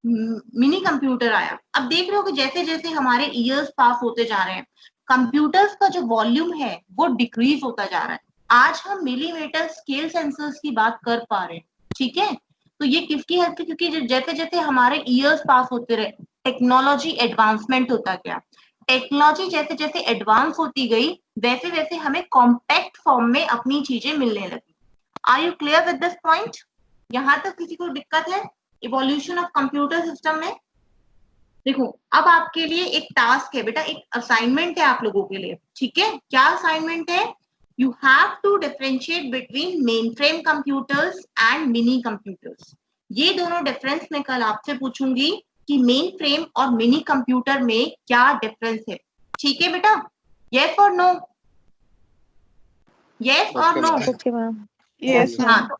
Mini computer आया। अब देख रहे हो कि जैसे जैसे हमारे ईयर्स पास होते जा रहे हैं, कंप्यूटर्स का जो वॉल्यूम है वो डिक्रीज होता जा रहा है। आज हम मिलीमीटर स्केल सेंसर्स की बात कर पा रहे हैं, ठीक है। तो ये किसकी हेल्प से, क्योंकि जैसे जैसे हमारे ईयर्स पास होते रहे, टेक्नोलॉजी एडवांसमेंट होता गया। टेक्नोलॉजी जैसे जैसे एडवांस होती गई, वैसे वैसे हमें कॉम्पैक्ट फॉर्म में अपनी चीजें मिलने लगी। Are you clear with this point? यहां तक किसी को दिक्कत है इवोल्यूशन ऑफ कंप्यूटर सिस्टम में? देखो, अब आपके लिए एक टास्क है बेटा, एक असाइनमेंट है आप लोगों के लिए, ठीक है। क्या असाइनमेंट है? You have to differentiate between main frame computers and mini computers. ये दोनों डिफरेंस मैं कल आपसे पूछूंगी कि मेन फ्रेम और मिनी कंप्यूटर में क्या डिफरेंस है, ठीक है बेटा? यस और नो? यस और नो? Okay ma'am. यस हाँ, मैम।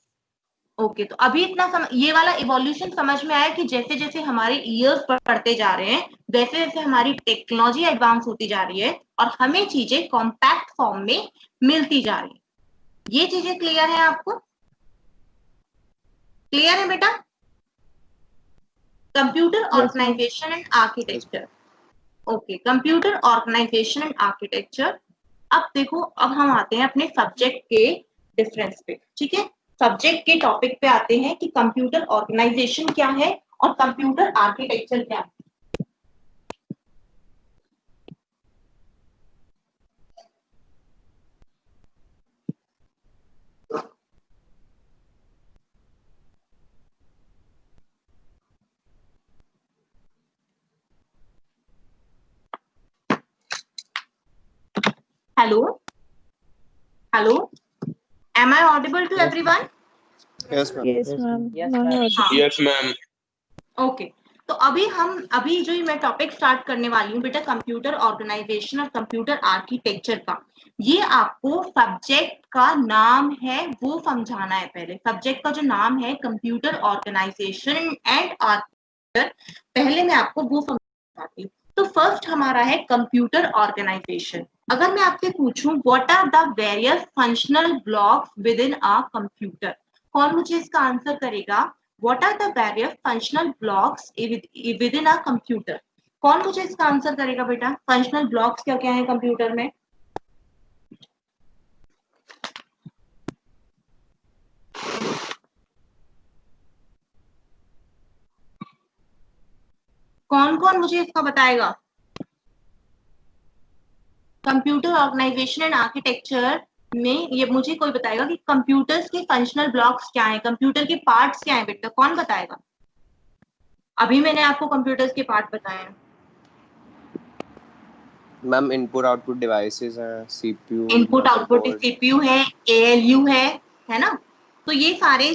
ओके। तो अभी इतना ये वाला इवोल्यूशन समझ में आया कि जैसे जैसे हमारे ईयर्स बढ़ते जा रहे हैं, वैसे वैसे हमारी टेक्नोलॉजी एडवांस होती जा रही है और हमें चीजें कॉम्पैक्ट फॉर्म में मिलती जा रही है। ये चीजें क्लियर है आपको? क्लियर है बेटा? Computer organisation and architecture. Okay, computer organisation and architecture. अब देखो, अब हम आते हैं अपने सब्जेक्ट के डिफरेंस पे, ठीक है। सब्जेक्ट के टॉपिक पे आते हैं कि कंप्यूटर ऑर्गेनाइजेशन क्या है और कंप्यूटर आर्किटेक्चर क्या है। Hello hello, am I audible to everyone? Yes ma'am. Yes ma'am. Okay, तो अभी जो मैं टॉपिक स्टार्ट करने वाली हूँ बेटा, कंप्यूटर ऑर्गेनाइजेशन और कंप्यूटर आर्किटेक्चर का। ये आपको सब्जेक्ट का नाम है वो समझाना है। पहले सब्जेक्ट का जो नाम है कंप्यूटर ऑर्गेनाइजेशन एंड आर्किटेक्चर, पहले मैं आपको वो समझाती हूँ। तो फर्स्ट हमारा है कंप्यूटर ऑर्गेनाइजेशन। अगर मैं आपसे पूछूं what are the various functional blocks within a computer, कौन मुझे इसका आंसर करेगा? What are the various functional blocks within a computer? कौन मुझे इसका आंसर करेगा बेटा? फंक्शनल ब्लॉक्स क्या क्या है कंप्यूटर में? कौन कौन मुझे इसका बताएगा? कंप्यूटर ऑर्गेनाइजेशन एंड आर्किटेक्चर में ये मुझे कोई बताएगा कि कंप्यूटर्स के फंक्शनल ब्लॉक्स क्या हैं, कंप्यूटर के पार्ट्स क्या हैं बेटा? कौन बताएगा? अभी मैंने आपको कंप्यूटर्स के पार्ट बताए हैं मैम इनपुट आउटपुट डिवाइसेस हैं, CPU, input output motherboard. CPU है, एएलयू है ना? तो ये सारे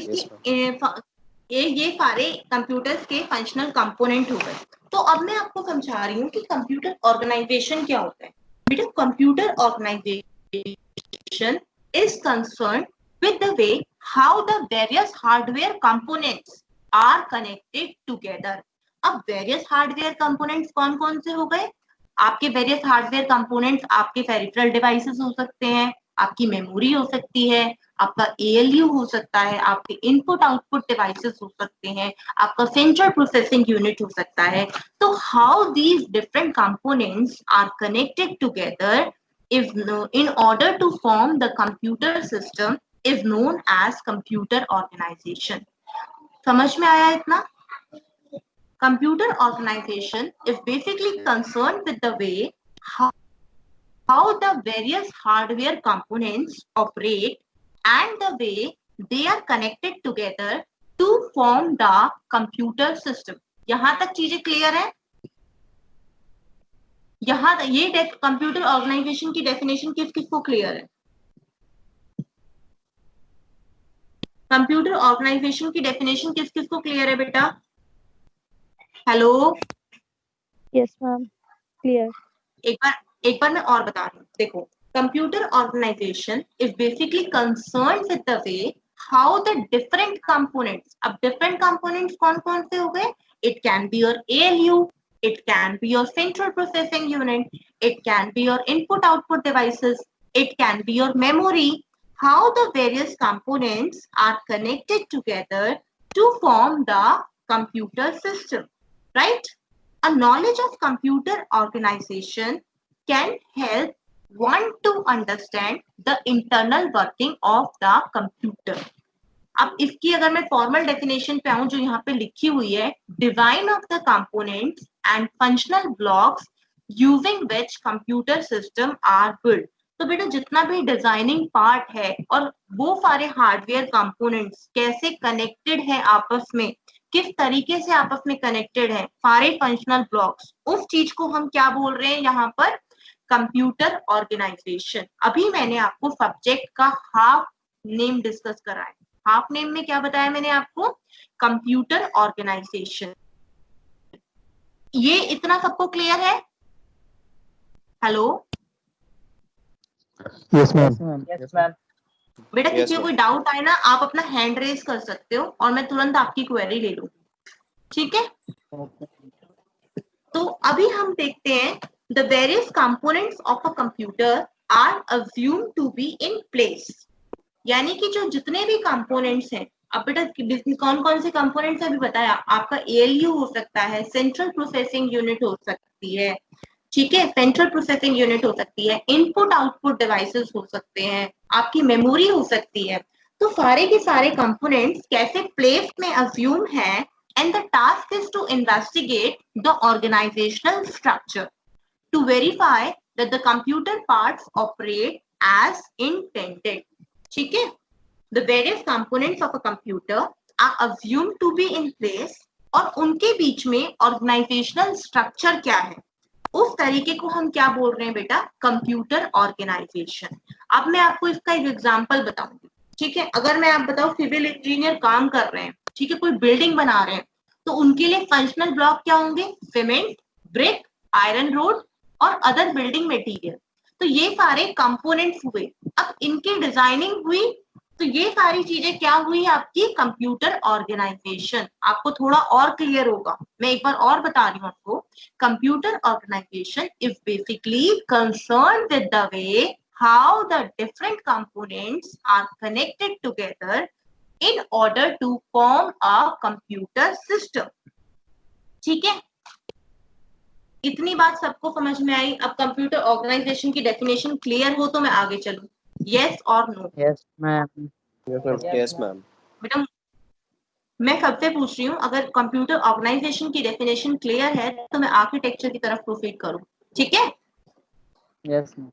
ये सारे कंप्यूटर्स के फंक्शनल कंपोनेंट हो गए। तो अब मैं आपको समझा रही हूँ कि कंप्यूटर ऑर्गेनाइजेशन क्या होता है बेटा। Computer organisation is concern with the way how the various hardware components are connected together. अब वेरियस हार्डवेयर कंपोनेंट्स कौन कौन से हो गए? आपके वेरियस हार्डवेयर कंपोनेंट्स आपके पेरिफेरल डिवाइसेस हो सकते हैं, आपकी मेमोरी हो सकती है, आपका एएलयू हो सकता है, आपके इनपुट आउटपुट डिवाइसेस हो सकते हैं, आपका सेंट्रल प्रोसेसिंग यूनिट हो सकता है। तो how these different components are connected together is in order to form the computer system is known as computer organization. समझ में आया इतना? Computer organization is basically concerned with the way how the various hardware components operate and the way they are connected together to form the computer system. यहां तक चीजें clear है? यहां ये कंप्यूटर ऑर्गेनाइजेशन की डेफिनेशन किस किस को क्लियर है? कंप्यूटर ऑर्गेनाइजेशन की डेफिनेशन किस किस को क्लियर है बेटा? Hello, yes ma'am, clear. एक बार मैं और बता रही हूँ। देखो, computer organisation is basically concern with the way how the different components. अब डिफरेंट कंपोनेंट्स कौन कौन से हो गए? It can be your ALU, it can be your central processing unit, it can be your input output devices, it can be your memory. How the various components are connected together to form the computer system. right? A knowledge of computer organization can help one to understand the internal working of the computer. अब इसकी अगर मैं formal definition पे आऊं जो यहाँ पे लिखी हुई है, design of the components and functional blocks using which computer system are build. तो बेटा जितना भी डिजाइनिंग पार्ट है और वो सारे हार्डवेयर कंपोनेंट्स कैसे कनेक्टेड है आपस में, किस तरीके से आपस में कनेक्टेड है, सारे फंक्शनल ब्लॉक्स, उस चीज को हम क्या बोल रहे हैं यहाँ पर, कंप्यूटर ऑर्गेनाइजेशन। अभी मैंने आपको सब्जेक्ट का हाफ नेम डिस्कस करा है। हाफ नेम में क्या बताया मैंने आपको, कंप्यूटर ऑर्गेनाइजेशन। ये इतना सबको क्लियर है? Hello yes ma'am. Yes ma'am. बेटा Yes, किसी को कोई डाउट आए ना, आप अपना हैंड रेज कर सकते हो और मैं तुरंत आपकी क्वेरी ले लूंगी, ठीक है? तो अभी हम देखते हैं the various components of a computer are assumed to be in place. यानी कि जो जितने भी कंपोनेंट्स हैं, अब बेटा कौन कौन से कंपोनेंट्स अभी बताया, आपका ALU हो सकता है, सेंट्रल प्रोसेसिंग यूनिट हो सकती है, ठीक है, सेंट्रल प्रोसेसिंग यूनिट हो सकती है, इनपुट आउटपुट डिवाइसेस हो सकते हैं, आपकी मेमोरी हो सकती है। तो सारे के सारे कंपोनेंट्स कैसे प्लेस में अज्यूम है, and the task is to investigate the organisational structure to verify that the computer parts operate as intended. ठीक है, the various components of a computer are assumed to be in place, और उनके बीच में organisational structure क्या है, उस तरीके को हम क्या बोल रहे हैं बेटा, कंप्यूटर ऑर्गेनाइजेशन। अब मैं आपको इसका एक एग्जांपल बताऊंगी, ठीक है? अगर मैं आप बताओ सिविल इंजीनियर काम कर रहे हैं, ठीक है, कोई बिल्डिंग बना रहे हैं, तो उनके लिए फंक्शनल ब्लॉक क्या होंगे, सीमेंट, ब्रिक, आयरन रोड और अदर बिल्डिंग मटेरियल। तो ये सारे कंपोनेंट्स हुए। अब इनकी डिजाइनिंग हुई, तो ये सारी चीजें क्या हुई आपकी, कंप्यूटर ऑर्गेनाइजेशन। आपको थोड़ा और क्लियर होगा, मैं एक बार और बता रही हूँ आपको। Computer organisation is basically concern with the way how the different components are connected together in order to form a computer system. ठीक है, इतनी बात सबको समझ में आई? अब कंप्यूटर ऑर्गेनाइजेशन की डेफिनेशन क्लियर हो तो मैं आगे चलूं, यस और no? Yes ma'am. Yes, ma'am. बेटा मैं सबसे पूछ रही हूँ, अगर कंप्यूटर ऑर्गेनाइजेशन की डेफिनेशन क्लियर है तो मैं आर्किटेक्चर की तरफ प्रोसीड करूँ, ठीक है? Yes ma'am.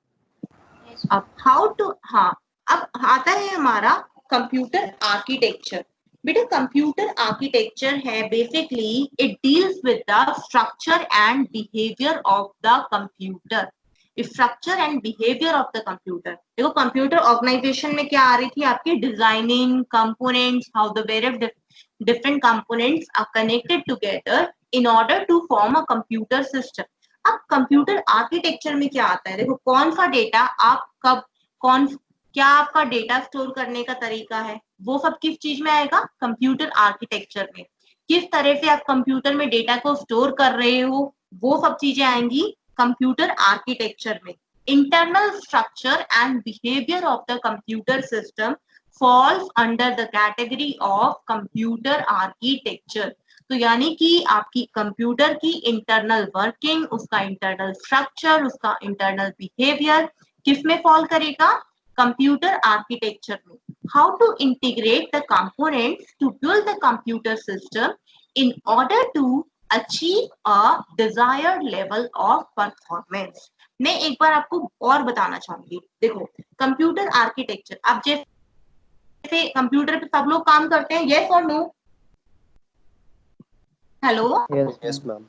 अब हाउ टू, हाँ, अब आता है हमारा कंप्यूटर आर्किटेक्चर। बेटा कंप्यूटर आर्किटेक्चर है basically it deals with the structure and behaviour of the computer. Structure and behaviour of the computer. देखो कंप्यूटर ऑर्गेनाइजेशन में क्या आ रही थी आपकी, designing, components, how the various different components are connected together in order to form a computer system। अब computer architecture में क्या आता है, देखो कौन सा डेटा आप कब, कौन क्या आपका डेटा स्टोर करने का तरीका है, वो सब किस चीज में आएगा, कंप्यूटर आर्किटेक्चर में। किस तरह से आप कंप्यूटर में डेटा को स्टोर कर रहे हो, वो सब चीजें आएंगी कंप्यूटर आर्किटेक्चर में। Internal structure and behaviour of the computer system falls under the category of computer architecture। तो यानी कि आपकी कंप्यूटर की इंटरनल वर्किंग, उसका इंटरनल स्ट्रक्चर, उसका इंटरनल बिहेवियर किस में फॉल करेगा, कंप्यूटर आर्किटेक्चर में। How to integrate the components to build the computer system in order to achieve a desired level of performance. मैं एक बार आपको और बताना चाहूंगी, देखो कंप्यूटर आर्किटेक्चर, आप जैसे कंप्यूटर पे सब लोग काम करते हैं, यस और no? Hello, Yes, ma'am.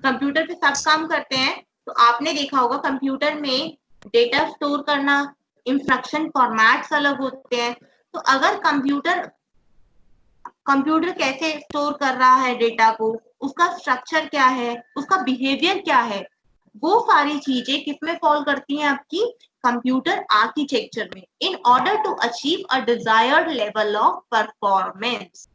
Computer पे सब काम करते हैं, तो आपने देखा होगा कंप्यूटर में डेटा स्टोर करना, इंस्ट्रक्शन फॉर्मेट्स अलग होते हैं। तो अगर कंप्यूटर कैसे स्टोर कर रहा है डेटा को, उसका स्ट्रक्चर क्या है, उसका बिहेवियर क्या है, वो सारी चीजें किसमें फॉल करती हैं आपकी कंप्यूटर आर्किटेक्चर में, in order to achieve a desired level of performance.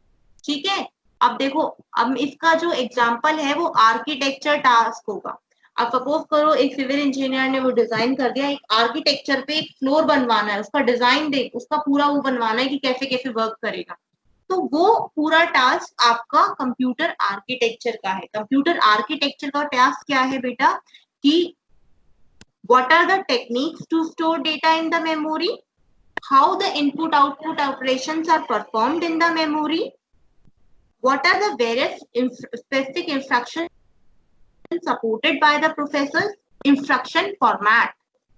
ठीक है, अब देखो, अब इसका जो एग्जांपल है वो आर्किटेक्चर टास्क होगा। अब सपोज करो एक सिविल इंजीनियर ने वो डिजाइन कर दिया, एक आर्किटेक्चर पे एक फ्लोर बनवाना है, उसका डिजाइन दे, उसका पूरा वो बनवाना है कि कैसे कैसे वर्क करेगा। तो वो पूरा टास्क आपका कंप्यूटर आर्किटेक्चर का है। कंप्यूटर आर्किटेक्चर का टास्क क्या है बेटा कि what are the techniques to store data in the memory, how the input output operations are performed in the memory, what are the various specific instructions supported by the processors, instruction format।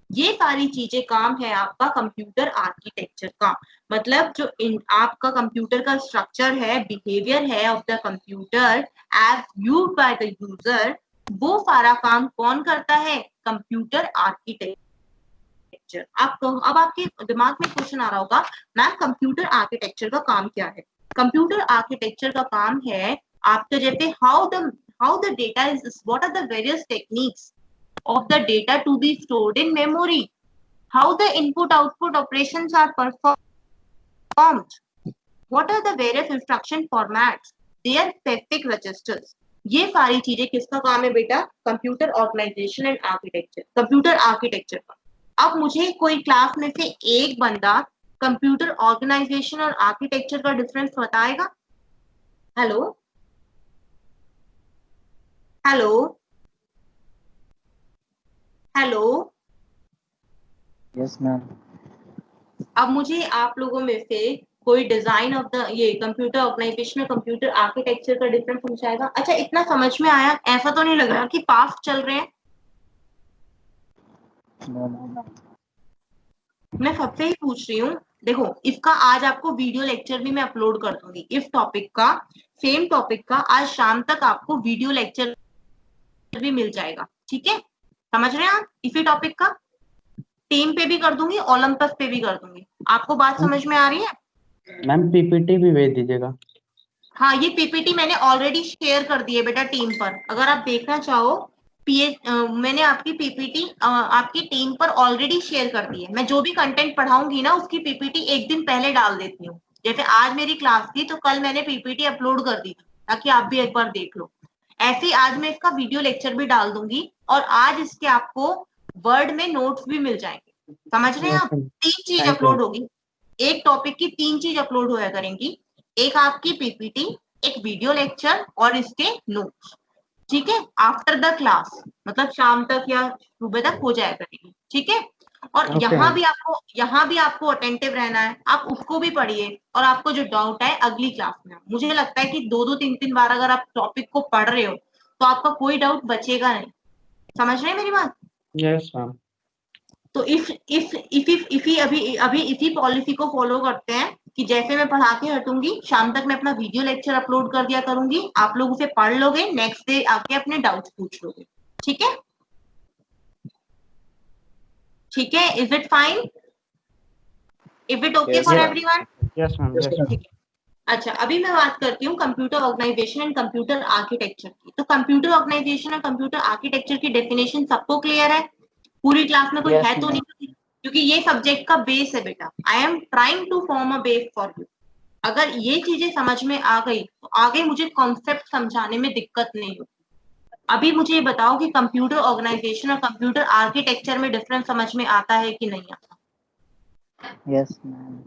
ये सारी चीजें काम है आपका computer architecture का। मतलब जो आपका कंप्यूटर का स्ट्रक्चर है, बिहेवियर है of the computer as used by the user, वो सारा काम कौन करता है? Computer architecture. अब आपके दिमाग में क्वेश्चन आ रहा होगा, मैम कंप्यूटर आर्किटेक्चर का काम क्या है? कंप्यूटर आर्किटेक्चर का काम है आपके जैसे how the data is, what are the various techniques of the data to be stored in memory, how the input output operations are performed, what are the various instruction formats, their specific registers। ये सारी चीजें किसका काम है बेटा? Computer organisation and architecture, computer architecture का। अब मुझे कोई क्लास में से एक बंदा कंप्यूटर ऑर्गेनाइजेशन और आर्किटेक्चर का डिफरेंस बताएगा? Hello hello hello. Yes ma'am. अब मुझे आप लोगों में से कोई डिजाइन ऑफ द ये कंप्यूटर ऑर्गेनाइजेशन और कंप्यूटर आर्किटेक्चर का डिफरेंस समझाएगा? अच्छा, इतना समझ में आया? ऐसा तो नहीं लग रहा कि पास्ट चल रहे हैं? मैं सबसे ही पूछ रही हूँ। देखो, इसका आज आपको वीडियो लेक्चर भी मैं अपलोड कर दूंगी। इस टॉपिक का, सेम टॉपिक का आज शाम तक आपको वीडियो लेक्चर भी मिल जाएगा। ठीक है, समझ रहे हैं आप? इसी टॉपिक का टीम पे भी कर दूंगी, ओलंपस पे भी कर दूंगी। आपको बात समझ में आ रही है? मैम पीपीटी भी भेज दीजिएगा। हाँ, ये पीपीटी मैंने ऑलरेडी शेयर कर दी है बेटा टीम पर। अगर आप देखना चाहो मैंने आपकी पीपीटी आपकी टीम पर ऑलरेडी शेयर कर दी है। मैं जो भी कंटेंट पढ़ाऊंगी ना, उसकी पीपीटी एक दिन पहले डाल देती हूँ। जैसे आज मेरी क्लास थी तो कल मैंने पीपीटी अपलोड कर दी ताकि आप भी एक बार देख लो। ऐसे ही आज मैं इसका वीडियो लेक्चर भी डाल दूंगी और आज इसके आपको वर्ड में नोट्स भी मिल जाएंगे। समझ रहे हैं आप? 3 चीज अपलोड होगी, एक टॉपिक की 3 चीज अपलोड होया करेंगी, एक आपकी पीपीटी, एक वीडियो लेक्चर और इसके नोट्स। ठीक है, आफ्टर द क्लास, मतलब शाम तक या सुबह तक हो जाया करेगी। ठीक है, और यहाँ भी आपको अटेंटिव रहना है। आप उसको भी पढ़िए और आपको जो डाउट है अगली क्लास में, मुझे लगता है कि 2-3 बार अगर आप टॉपिक को पढ़ रहे हो तो आपका कोई डाउट बचेगा नहीं। समझ रहे हैं मेरी बात? Yes ma'am. तो अभी इसी पॉलिसी को फॉलो करते हैं कि जैसे मैं पढ़ा के हटूंगी, शाम तक मैं अपना वीडियो लेक्चर अपलोड कर दिया करूंगी। आप लोग उसे पढ़ लोगे, नेक्स्ट डे आके अपने डाउट्स पूछ लोगे। ठीक है? ठीक है, is it fine? Is it okay for everyone? Yes ma'am. Yes ma'am. ठीक है। अच्छा, अभी मैं बात करती हूँ computer organisation and computer architecture की। तो कंप्यूटर ऑर्गेनाइजेशन और कंप्यूटर आर्किटेक्चर की डेफिनेशन सबको क्लियर है? पूरी क्लास में कोई है तो नहीं? क्योंकि ये सब्जेक्ट का बेस है बेटा। I am trying to form a base for you. अगर ये चीजें समझ में आ गई तो आगे मुझे कॉन्सेप्ट समझाने में दिक्कत नहीं होगी। अभी मुझे ये बताओ कि कंप्यूटर ऑर्गेनाइजेशन और कंप्यूटर आर्किटेक्चर में डिफरेंस समझ में आता है कि नहीं आता? Yes ma'am.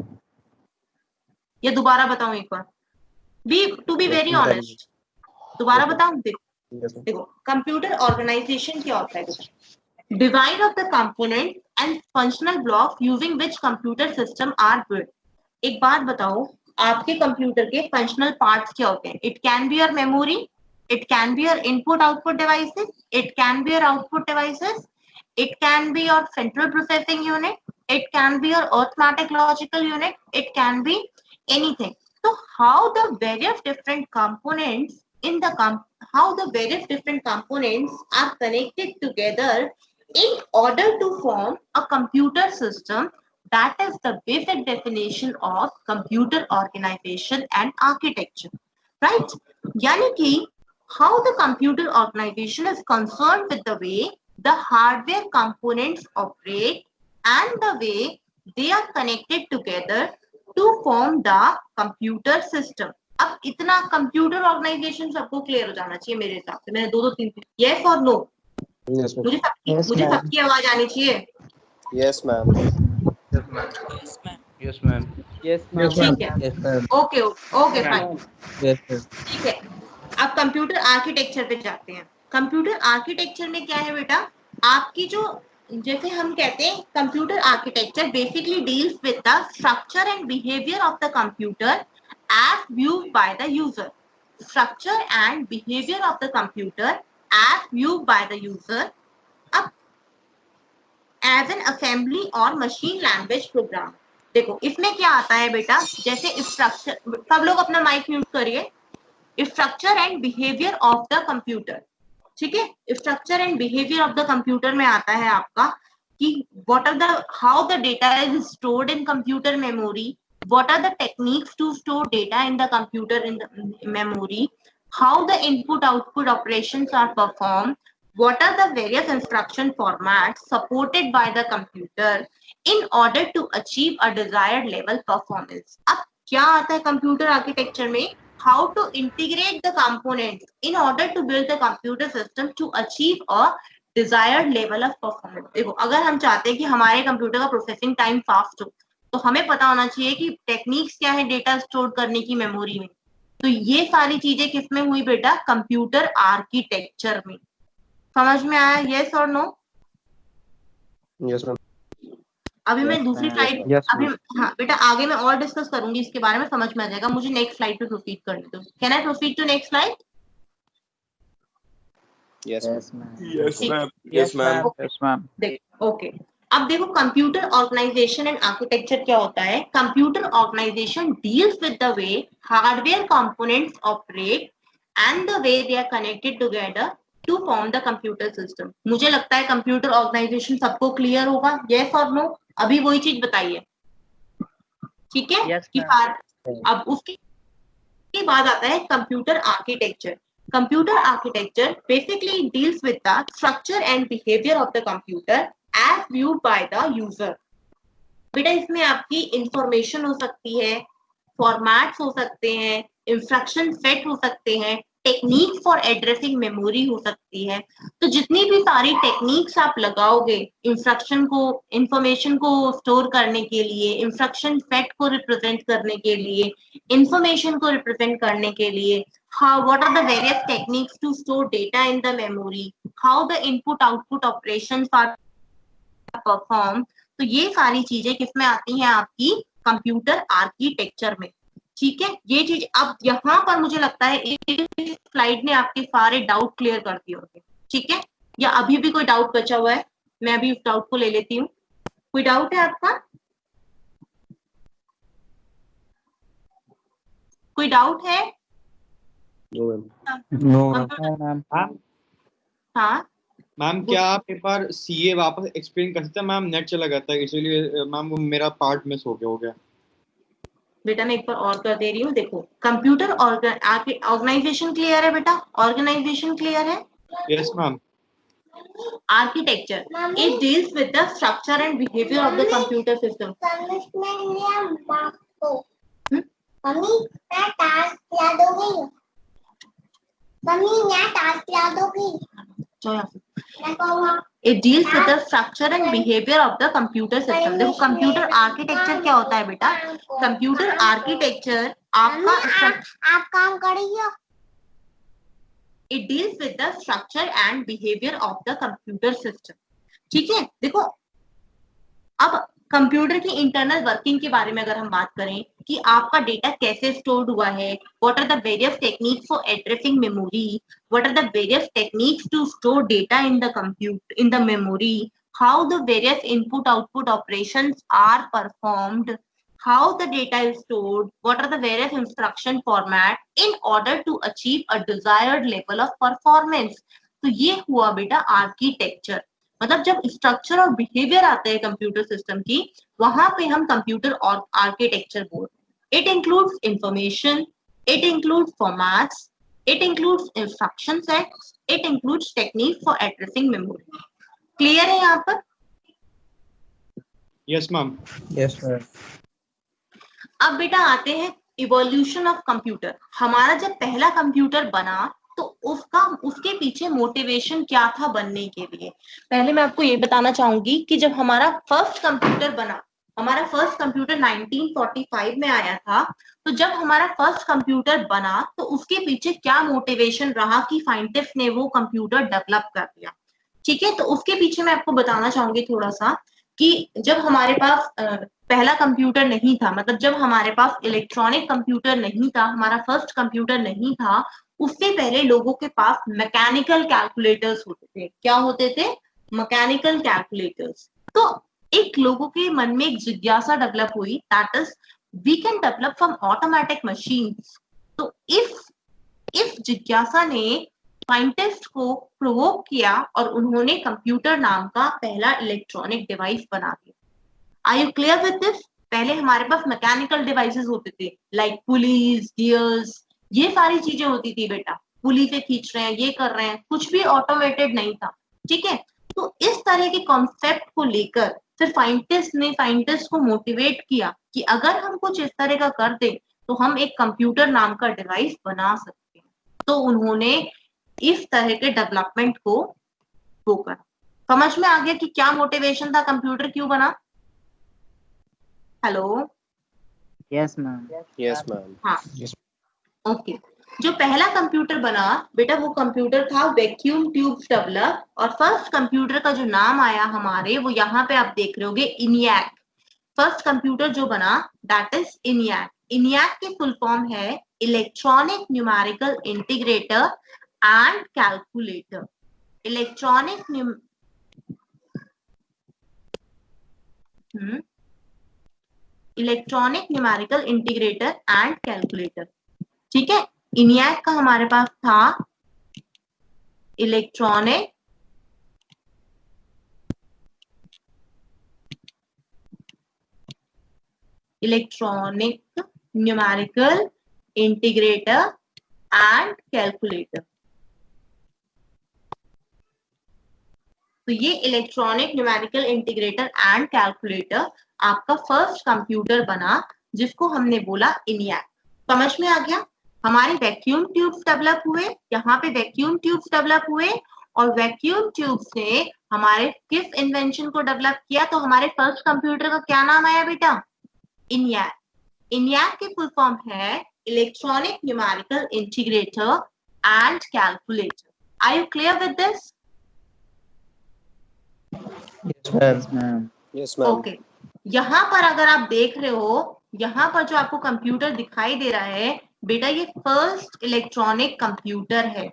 ये दोबारा बताऊं एक बार? टू बी वेरी ऑनेस्ट, दोबारा बताऊं? देखो, कंप्यूटर ऑर्गेनाइजेशन क्या होता है? Design of the component and functional block using which computer system are built. एक बात बताओ, आपके कंप्यूटर के फंक्शनल पार्ट्स क्या होते हैं? It can be your memory, it can be your input output devices, it can be your output devices, it can be your central processing unit, it can be your arithmetic logical unit, it can be anything. So how the various different components in the how the various different components are connected together in order to form a computer system, that is the basic definition of computer organization and architecture, right? Yani ki how the computer organization is concerned with the way the hardware components operate and the way they are connected together to form the computer system. अब इतना computer organisation सबको clear हो जाना चाहिए मेरे हिसाब से। मैंने 2-3 यस और नो? मुझे सबकी आवाज आनी चाहिए। Yes ma'am. Yes, ma'am. Yes, ma'am. ठीक है, Yes, ma'am. Okay okay fine, Yes, ma'am. ठीक है। अब कंप्यूटर आर्किटेक्चर पे जाते हैं। कंप्यूटर आर्किटेक्चर में क्या है बेटा, आपकी जो, जैसे हम कहते हैं computer architecture basically deals with the structure and behaviour of the computer as viewed by the user. Structure and behavior of the computer as viewed by the user. अब as an assembly or machine language program. देखो इसमें क्या आता है बेटा, जैसे structure, सब लोग अपना माइक म्यूट करिए। Structure and behaviour of the computer, ठीक है। Structure and behaviour of the computer में आता है आपका कि what are the, how the data is stored in computer memory, what are the techniques to store data in the computer in the memory, how the input output operations are performed, what are the various instruction formats supported by the computer in order to achieve a desired level performance. अब क्या आता है computer architecture में, how to integrate the components in order to build the computer system to achieve a desired level of performance. देखो अगर हम चाहते हैं कि हमारे कंप्यूटर का प्रोसेसिंग टाइम फास्ट हो, तो हमें पता होना चाहिए कि टेक्निक्स क्या है डेटा स्टोर करने की मेमोरी में। तो ये सारी चीजें किसमें हुई बेटा, कंप्यूटर आर्किटेक्चर में। समझ में आया, यस और नो? Yes, ma'am. अभी मैं Yes, दूसरी ma'am. स्लाइड, Yes, अभी ma'am. हाँ बेटा आगे मैं और डिस्कस करूंगी इसके बारे में, समझ में आ जाएगा। मुझे नेक्स्ट स्लाइड पे प्रोसीड करने दो। Can I proceed to next slide? Yes, ma'am. Yes, ma'am. Yes, ma'am. Yes, ma'am. Yes, ma'am. Okay, अब देखो कंप्यूटर ऑर्गेनाइजेशन एंड आर्किटेक्चर क्या होता है। Computer organisation deals with the way hardware components operate and the way they are connected together to form the computer system. मुझे लगता है computer organisation सबको clear होगा, यस और नो? अभी वही चीज बताइए, ठीक है। Yes, कि ma'am. अब उसके बाद आता है computer architecture. Computer architecture basically deals with the structure and behavior of the computer as viewed by the user. बेटा इसमें आपकी इंफॉर्मेशन हो सकती है, फॉर्मेट्स हो सकते हैं, इंस्ट्रक्शन सेट हो सकते हैं, टेक्निक फॉर एड्रेसिंग मेमोरी हो सकती है। तो जितनी भी सारी टेक्निक्स आप लगाओगे इंस्ट्रक्शन को, इंफॉर्मेशन को स्टोर करने के लिए, इंस्ट्रक्शन सेट को रिप्रेजेंट करने के लिए, इंफॉर्मेशन को रिप्रेजेंट करने के लिए, how what are the various techniques to store data in the memory, how the input output operations are performed, तो ये सारी चीजें किसमें आती हैं आपकी कंप्यूटर आर्किटेक्चर में, ठीक है। ये चीज अब यहाँ पर मुझे लगता है इस स्लाइड ने आपके सारे डाउट क्लियर कर दिए होंगे, ठीक है। या अभी भी कोई डाउट बचा हुआ है? मैं अभी उस डाउट को ले लेती हूँ। कोई डाउट है आपका? कोई डाउट है? No, ma'am. No, computer, ma'am. हाँ मैम क्या आप एक बार सीए वापस एक्सप्लेन कर सकते हैं? मैम नेट चला गया था इसीलिए मैम वो मेरा पार्ट मिस हो गया। बेटा मैं एक बार और कर दे रही हूँ। देखो कंप्यूटर ऑर्गेनाइजेशन क्लियर है बेटा? ऑर्गेनाइजेशन क्लियर है? Yes ma'am. Architecture it deals with the structure and behaviour of the computer system. It deals with the structure and behavior of the computer system. देखो कंप्यूटर आर्किटेक्चर क्या होता है बेटा? Computer architecture आपका, आप काम करिए। It deals with the structure and behavior of the computer system. ठीक है। देखो अब कंप्यूटर की इंटरनल वर्किंग के बारे में अगर हम बात करें कि आपका डेटा कैसे स्टोर्ड हुआ है, what are the various techniques for addressing memory, what are the various techniques to store data in the memory, how the various input output operations are performed, how the data is stored, what are the various instruction format in order to achieve a desired level of performance. तो ये हुआ बेटा architecture. मतलब जब structure और behaviour आते हैं computer system की, वहां पे हम कंप्यूटर और आर्किटेक्चर बोलते हैं। It includes information, it includes formats, it includes instruction sets, it includes technique for addressing memory. Clear है यहाँ पर? Yes ma'am. Yes, ma'am. अब बेटा आते हैं इवोल्यूशन ऑफ कंप्यूटर। हमारा जब पहला कंप्यूटर बना तो उसके पीछे मोटिवेशन क्या था बनने के लिए। पहले मैं आपको ये बताना चाहूंगी कि जब हमारा फर्स्ट कंप्यूटर बना हमारा फर्स्ट कंप्यूटर 1945 में आया था। तो जब हमारा फर्स्ट कंप्यूटर बना तो उसके पीछे क्या मोटिवेशन रहा कि साइंटिस्ट ने वो कंप्यूटर डेवलप कर दिया। ठीक है, तो उसके पीछे मैं आपको बताना चाहूंगी थोड़ा सा कि जब हमारे पास पहला कंप्यूटर नहीं था, मतलब जब हमारे पास इलेक्ट्रॉनिक कंप्यूटर नहीं था, हमारा फर्स्ट कंप्यूटर नहीं था, उससे पहले लोगों के पास मैकेनिकल कैलकुलेटर्स होते थे। क्या होते थे? Mechanical calculators. तो एक लोगों के मन में एक जिज्ञासा डेवलप हुई, that is we can develop from automatic machines. तो इस जिज्ञासा ने साइंटिस्ट को प्रोवोक किया और उन्होंने कंप्यूटर नाम का पहला इलेक्ट्रॉनिक डिवाइस बना दिया। Are you clear with this? पहले हमारे पास मैकेनिकल डिवाइसेस होते थे, लाइक पुलीज, गियर्स, ये सारी चीजें होती थी बेटा। पुली से खींच रहे हैं, ये कर रहे हैं, कुछ भी ऑटोमेटेड नहीं था। ठीक है, तो इस तरह के कॉन्सेप्ट को लेकर फिर साइंटिस्ट को मोटिवेट किया कि अगर हम कुछ इस तरह का कर दे तो हम एक कंप्यूटर नाम का डिवाइस बना सकते हैं। तो उन्होंने इस तरह के डेवलपमेंट को वो करा। समझ में आ गया कि क्या मोटिवेशन था, कंप्यूटर क्यों बना? Hello? Yes ma'am. Yes, ma'am. हाँ, ओके। जो पहला कंप्यूटर बना बेटा, वो कंप्यूटर था वैक्यूम ट्यूब डेवलप, और फर्स्ट कंप्यूटर का जो नाम आया हमारे, वो यहाँ पे आप देख रहे होगे, इनियाक। फर्स्ट कंप्यूटर जो बना दैट इज इनियाक। इनियाक की फुल फॉर्म है electronic numerical integrator and calculator. Electronic numerical integrator and calculator. ठीक है, इनियाक का हमारे पास था electronic numerical integrator and calculator. तो ये electronic numerical integrator and calculator आपका फर्स्ट कंप्यूटर बना, जिसको हमने बोला इनियाक। समझ में आ गया? हमारे वैक्यूम ट्यूब्स डेवलप हुए, यहाँ पे वैक्यूम ट्यूब्स डेवलप हुए, और वैक्यूम ट्यूब्स ने हमारे किस इन्वेंशन को डेवलप किया? तो हमारे फर्स्ट कंप्यूटर का क्या नाम आया बेटा? इनियाक। इनियाक की फुल फॉर्म है electronic numerical integrator and calculator. Are you clear with this? Yes, ma'am. Yes, ma'am. Okay, यहाँ पर अगर आप देख रहे हो, यहाँ पर जो आपको कंप्यूटर दिखाई दे रहा है बेटा, ये फर्स्ट इलेक्ट्रॉनिक कंप्यूटर है।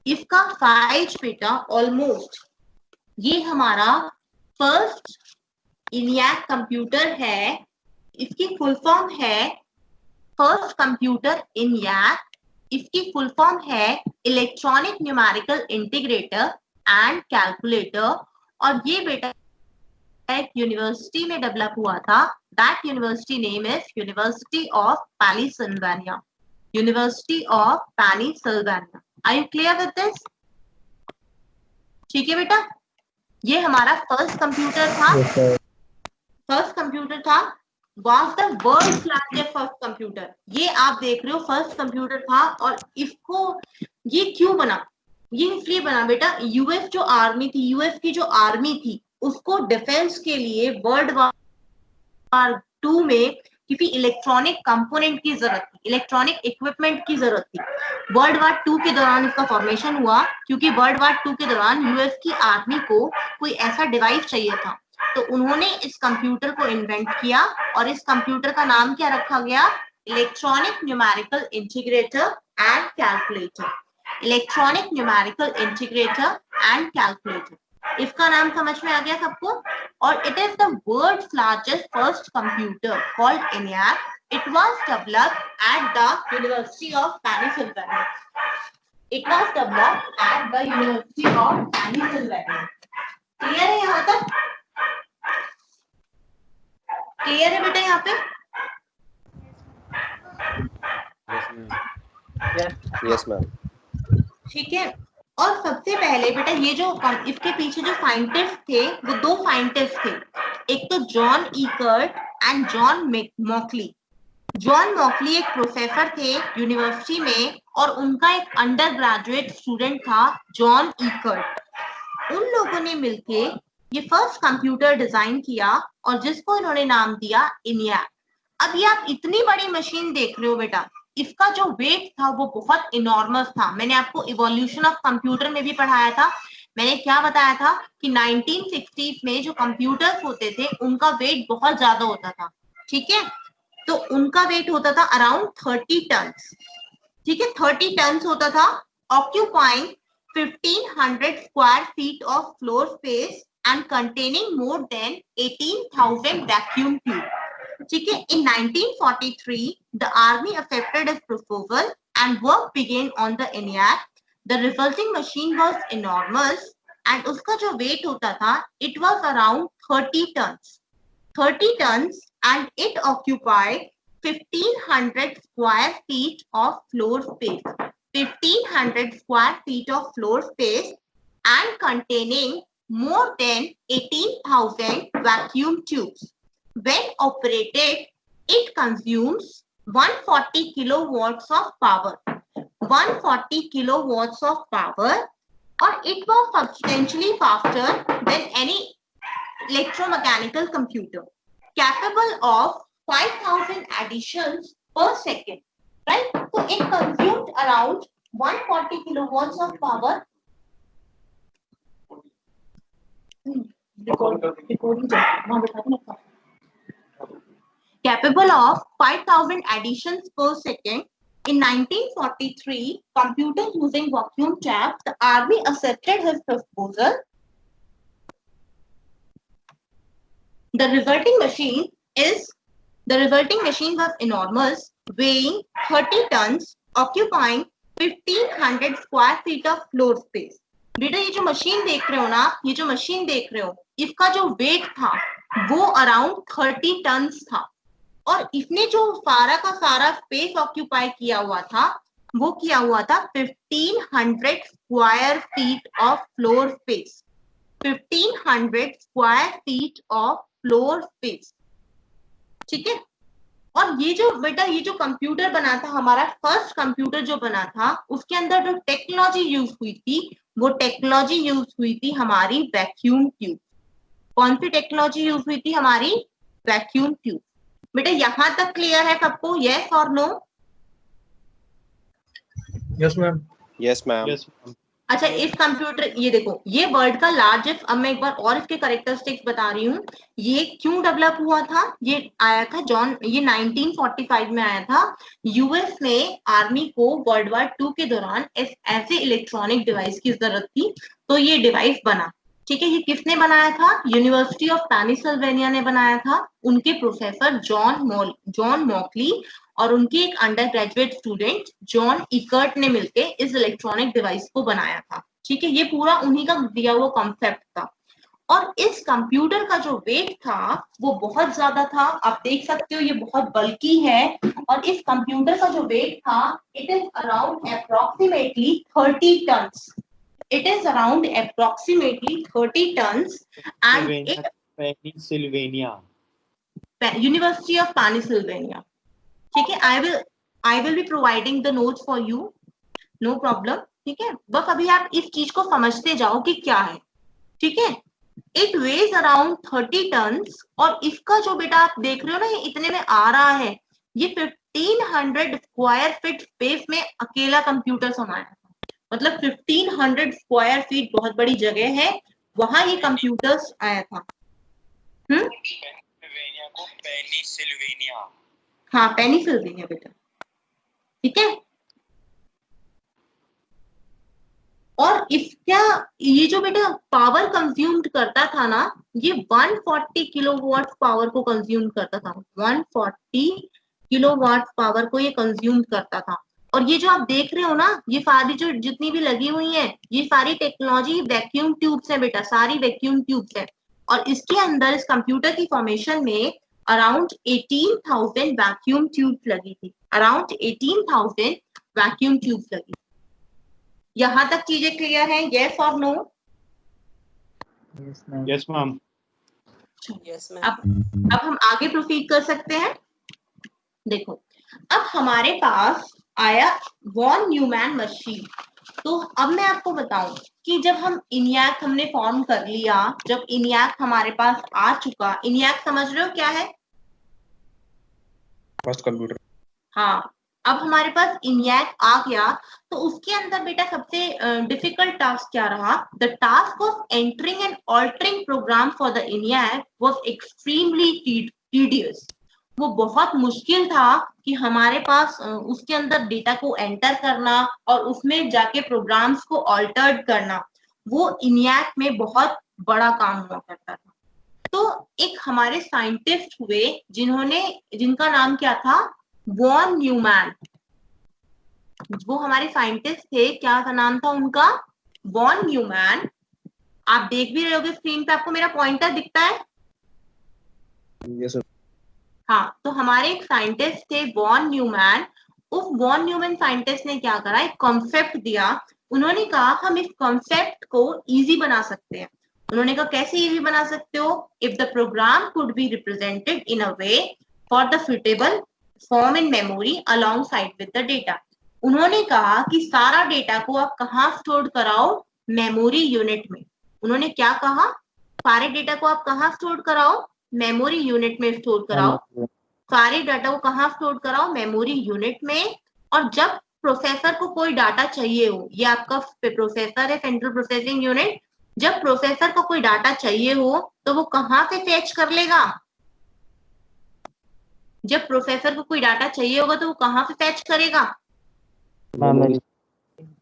इसका साइज बेटा ऑलमोस्ट, ये हमारा फर्स्ट इनियाक कंप्यूटर है। इसकी फुल फॉर्म है फर्स्ट कंप्यूटर इनियाक। इसकी फुल फॉर्म है electronic numerical integrator and calculator. और ये बेटा एक यूनिवर्सिटी में डेवलप हुआ था। That university name is university of Pennsylvania. University of Pennsylvania. Are you clear with this? ठीक है बेटा, ये हमारा फर्स्ट कंप्यूटर था। Yes, sir. फर्स्ट कंप्यूटर था, was the world's largest first computer. ये आप देख रहे हो फर्स्ट कंप्यूटर था। और इसको ये क्यों बना? ये इसलिए बना बेटा, यूएस जो आर्मी थी, यूएस की जो आर्मी थी, उसको डिफेंस के लिए वर्ल्ड वार 2 में किसी इलेक्ट्रॉनिक कंपोनेंट की जरूरत थी, इलेक्ट्रॉनिक इक्विपमेंट की जरूरत थी। वर्ल्ड वार 2 के दौरान इसका फॉर्मेशन हुआ, क्योंकि वर्ल्ड वार 2 के दौरान यूएस की आर्मी को कोई ऐसा डिवाइस चाहिए था। तो उन्होंने इस कंप्यूटर को इन्वेंट किया, और इस कंप्यूटर का नाम क्या रखा गया? Electronic numerical integrator and calculator. Electronic numerical integrator and calculator, इसका नाम समझ में आ गया सबको? और it is the world's largest first computer called ENIAC. It was developed at the University of Pennsylvania. It was developed at the University of Pennsylvania. Clear है यहाँ तक? क्लियर है बेटा यहाँ पे? Yes, ma'am. ठीक है। और सबसे पहले बेटा, ये जो इसके पीछे जो साइंटिस्ट थे, वो 2 साइंटिस्ट थे। एक तो John Eckert and John मॉकली। John मॉकली एक प्रोफेसर थे यूनिवर्सिटी में, और उनका एक अंडर ग्रेजुएट स्टूडेंट था जॉन इकर्ट। उन लोगों ने मिलके ये फर्स्ट कंप्यूटर डिजाइन किया और जिसको इन्होंने नाम दिया ENIAC। अब ये आप इतनी बड़ी मशीन देख रहे हो बेटा, इसका जो वेट था वो बहुत इनॉर्मस था। मैंने आपको इवोल्यूशन ऑफ कंप्यूटर में भी पढ़ाया था। मैंने क्या बताया था कि 1960s में जो कंप्यूटर्स होते थे उनका वेट बहुत ज्यादा होता था, ठीक है। तो उनका वेट होता था अराउंड 30 टन, ठीक है, 30 टन होता था, occupying 1500 square feet of floor space and containing more than 18,000 vacuum tube, ठीक है। In 1943, the army accepted its proposal and work began on the ENIAC. The resulting machine was enormous and उसका जो weight होता था it was around 30 tons and it occupied 1500 square feet of floor space, 1500 square feet of floor space and containing more than 18,000 vacuum tubes. When operated, it consumes 140 kilowatts of power. 140 kilowatts of power, or it was substantially faster than any electromechanical computer, capable of 5,000 additions per second, right? So it consumed around 140 kilowatts of power. Capable of 5,000 additions per second. In 1943, computers using vacuum taps, the army accepted his proposal. The resulting machine was enormous, weighing 30 tons, occupying 1500 square feet of floor space. बेटा ये जो machine देख रहे हो ना, ये जो machine देख रहे हो, इसका जो वेट था वो अराउंड 30 टन था और इसने जो सारा का सारा स्पेस ऑक्यूपाई किया हुआ था वो किया हुआ था 1500 square feet of floor space, 1500 square feet of floor space, ठीक है। और ये जो बेटा ये जो कंप्यूटर बना था, हमारा फर्स्ट कंप्यूटर जो बना था, उसके अंदर जो टेक्नोलॉजी यूज हुई थी वो टेक्नोलॉजी यूज हुई थी हमारी वैक्यूम ट्यूब। कौन सी टेक्नोलॉजी यूज हुई थी हमारी? Vacuum tube. बेटा यहां तक क्लियर है सबको? यस और no? Yes, ma'am. Yes, ma'am. Yes, ma'am. अच्छा, इस कंप्यूटर, ये देखो ये वर्ल्ड का लार्जेस्ट, अब मैं एक बार और इसके कैरेक्टरिस्टिक्स बता रही हूँ। ये क्यों डेवलप हुआ था? ये आया था ये 1945 में आया था। यूएस में आर्मी को वर्ल्ड वार 2 के दौरान ऐसे इलेक्ट्रॉनिक डिवाइस की जरूरत थी, तो ये डिवाइस बना, ठीक है। ये किसने बनाया था? यूनिवर्सिटी ऑफ पेनिसिल्वेनिया ने बनाया था। उनके प्रोफेसर जॉन मॉकली और उनके एक under graduate student John Eckert ने मिलके इस इलेक्ट्रॉनिक डिवाइस को बनाया था, ठीक है। ये पूरा उन्हीं का दिया हुआ कॉन्सेप्ट था। और इस कंप्यूटर का जो वेट था वो बहुत ज्यादा था। आप देख सकते हो ये बहुत बल्की है। और इस कंप्यूटर का जो वेट था it is around approximately 30 tons. It is around approximately 30 tons and it Pennsylvania. University of Pennsylvania, ठीक है। I will be providing the notes for you, no problem, ठीक है। बस अभी आप इस चीज को समझते जाओ कि क्या है, ठीक है। It weighs around 30 tons और इसका जो बेटा आप देख रहे हो ना, ये इतने में आ रहा है, ये 1500 स्क्वायर फीट स्पेस में अकेला कंप्यूटर समाया है। मतलब 1500 स्क्वायर फीट बहुत बड़ी जगह है, वहां ये कंप्यूटर्स आया था। हाँ, पेनिसिल्वेनिया बेटा, ठीक है। और इसका ये जो बेटा पावर कंज्यूम करता था ना, ये 140 किलोवाट पावर को कंज्यूम करता था। 140 किलोवाट पावर को ये कंज्यूम करता था। और ये जो आप देख रहे हो ना, ये सारी जो जितनी भी लगी हुई है, ये सारी टेक्नोलॉजी वैक्यूम ट्यूब्स है बेटा, सारी वैक्यूम ट्यूब्स है। और इसके अंदर इस कंप्यूटर की फॉर्मेशन में अराउंड 18,000 वैक्यूम ट्यूब्स लगी थी। अराउंड 18,000 वैक्यूम ट्यूब्स लगी। यहाँ तक चीजें क्लियर हैं? यस और no? Yes, ma'am. Yes, ma'am. अब हम आगे प्रोसीड कर सकते हैं। देखो, अब हमारे पास आया वॉन न्यूमैन मशीन। तो अब मैं आपको बताऊं कि जब हम इनियाक हमने फॉर्म कर लिया, जब इनियाक हमारे पास आ चुका, इनियाक समझ रहे हो क्या है? First computer. हाँ, अब हमारे पास इनियाक आ गया, तो उसके अंदर बेटा सबसे डिफिकल्ट टास्क क्या रहा? The task of entering and altering program for the ENIAC was extremely tedious. वो बहुत मुश्किल था कि हमारे पास उसके अंदर डेटा को एंटर करना और उसमें जाके प्रोग्राम्स को ऑल्टर्ड करना, वो इनियाक में बहुत बड़ा काम हुआ करता था। तो एक हमारे साइंटिस्ट हुए जिनका नाम क्या था? Von Neumann. वो हमारे साइंटिस्ट थे, क्या था नाम था उनका? Von Neumann. आप देख भी रहे होगे स्क्रीन पे, आपको मेरा पॉइंटर दिखता है? Yes, sir. हाँ, तो हमारे एक साइंटिस्ट थे वॉन न्यूमैन। उस वॉन न्यूमैन साइंटिस्ट ने क्या करा, एक कॉन्सेप्ट दिया। उन्होंने कहा हम इस कॉन्सेप्ट को इजी बना सकते हैं। उन्होंने कहा कैसे इजी बना सकते हो? If the program could be represented in a way for the suitable form in memory alongside with the data. उन्होंने कहा कि सारा डेटा को आप कहाँ स्टोर कराओ? मेमोरी यूनिट में। उन्होंने क्या कहा? सारे डेटा को आप कहाँ स्टोर कराओ? मेमोरी यूनिट में स्टोर कराओ। सारे डाटा को कहाँ स्टोर कराओ? मेमोरी यूनिट में। और जब प्रोसेसर को कोई डाटा चाहिए हो, ये आपका प्रोसेसर है, सेंट्रल प्रोसेसिंग यूनिट। जब प्रोसेसर को कोई डाटा चाहिए हो तो वो कहाँ से फेच कर लेगा? जब प्रोसेसर को कोई डाटा चाहिए होगा तो वो कहाँ से फेच करेगा? Memory.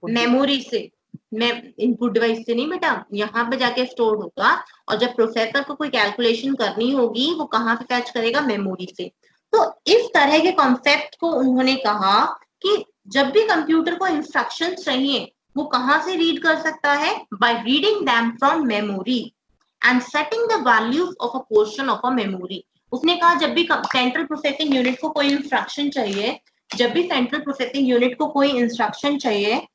मेमोरी से। इनपुट डिवाइस से नहीं बेटा, यहाँ पे जाके स्टोर होगा। और जब प्रोसेसर को कोई कैलकुलेशन करनी होगी वो कहाँ से फैच करेगा? मेमोरी से। तो इस तरह के कॉन्सेप्ट को उन्होंने कहा कि जब भी कंप्यूटर को इंस्ट्रक्शन चाहिए वो कहाँ से रीड कर सकता है? By reading them from memory and setting the values of a portion of a memory. उसने कहा जब भी सेंट्रल प्रोसेसिंग यूनिट को कोई इंस्ट्रक्शन चाहिए, जब भी सेंट्रल प्रोसेसिंग यूनिट को कोई इंस्ट्रक्शन चाहिए,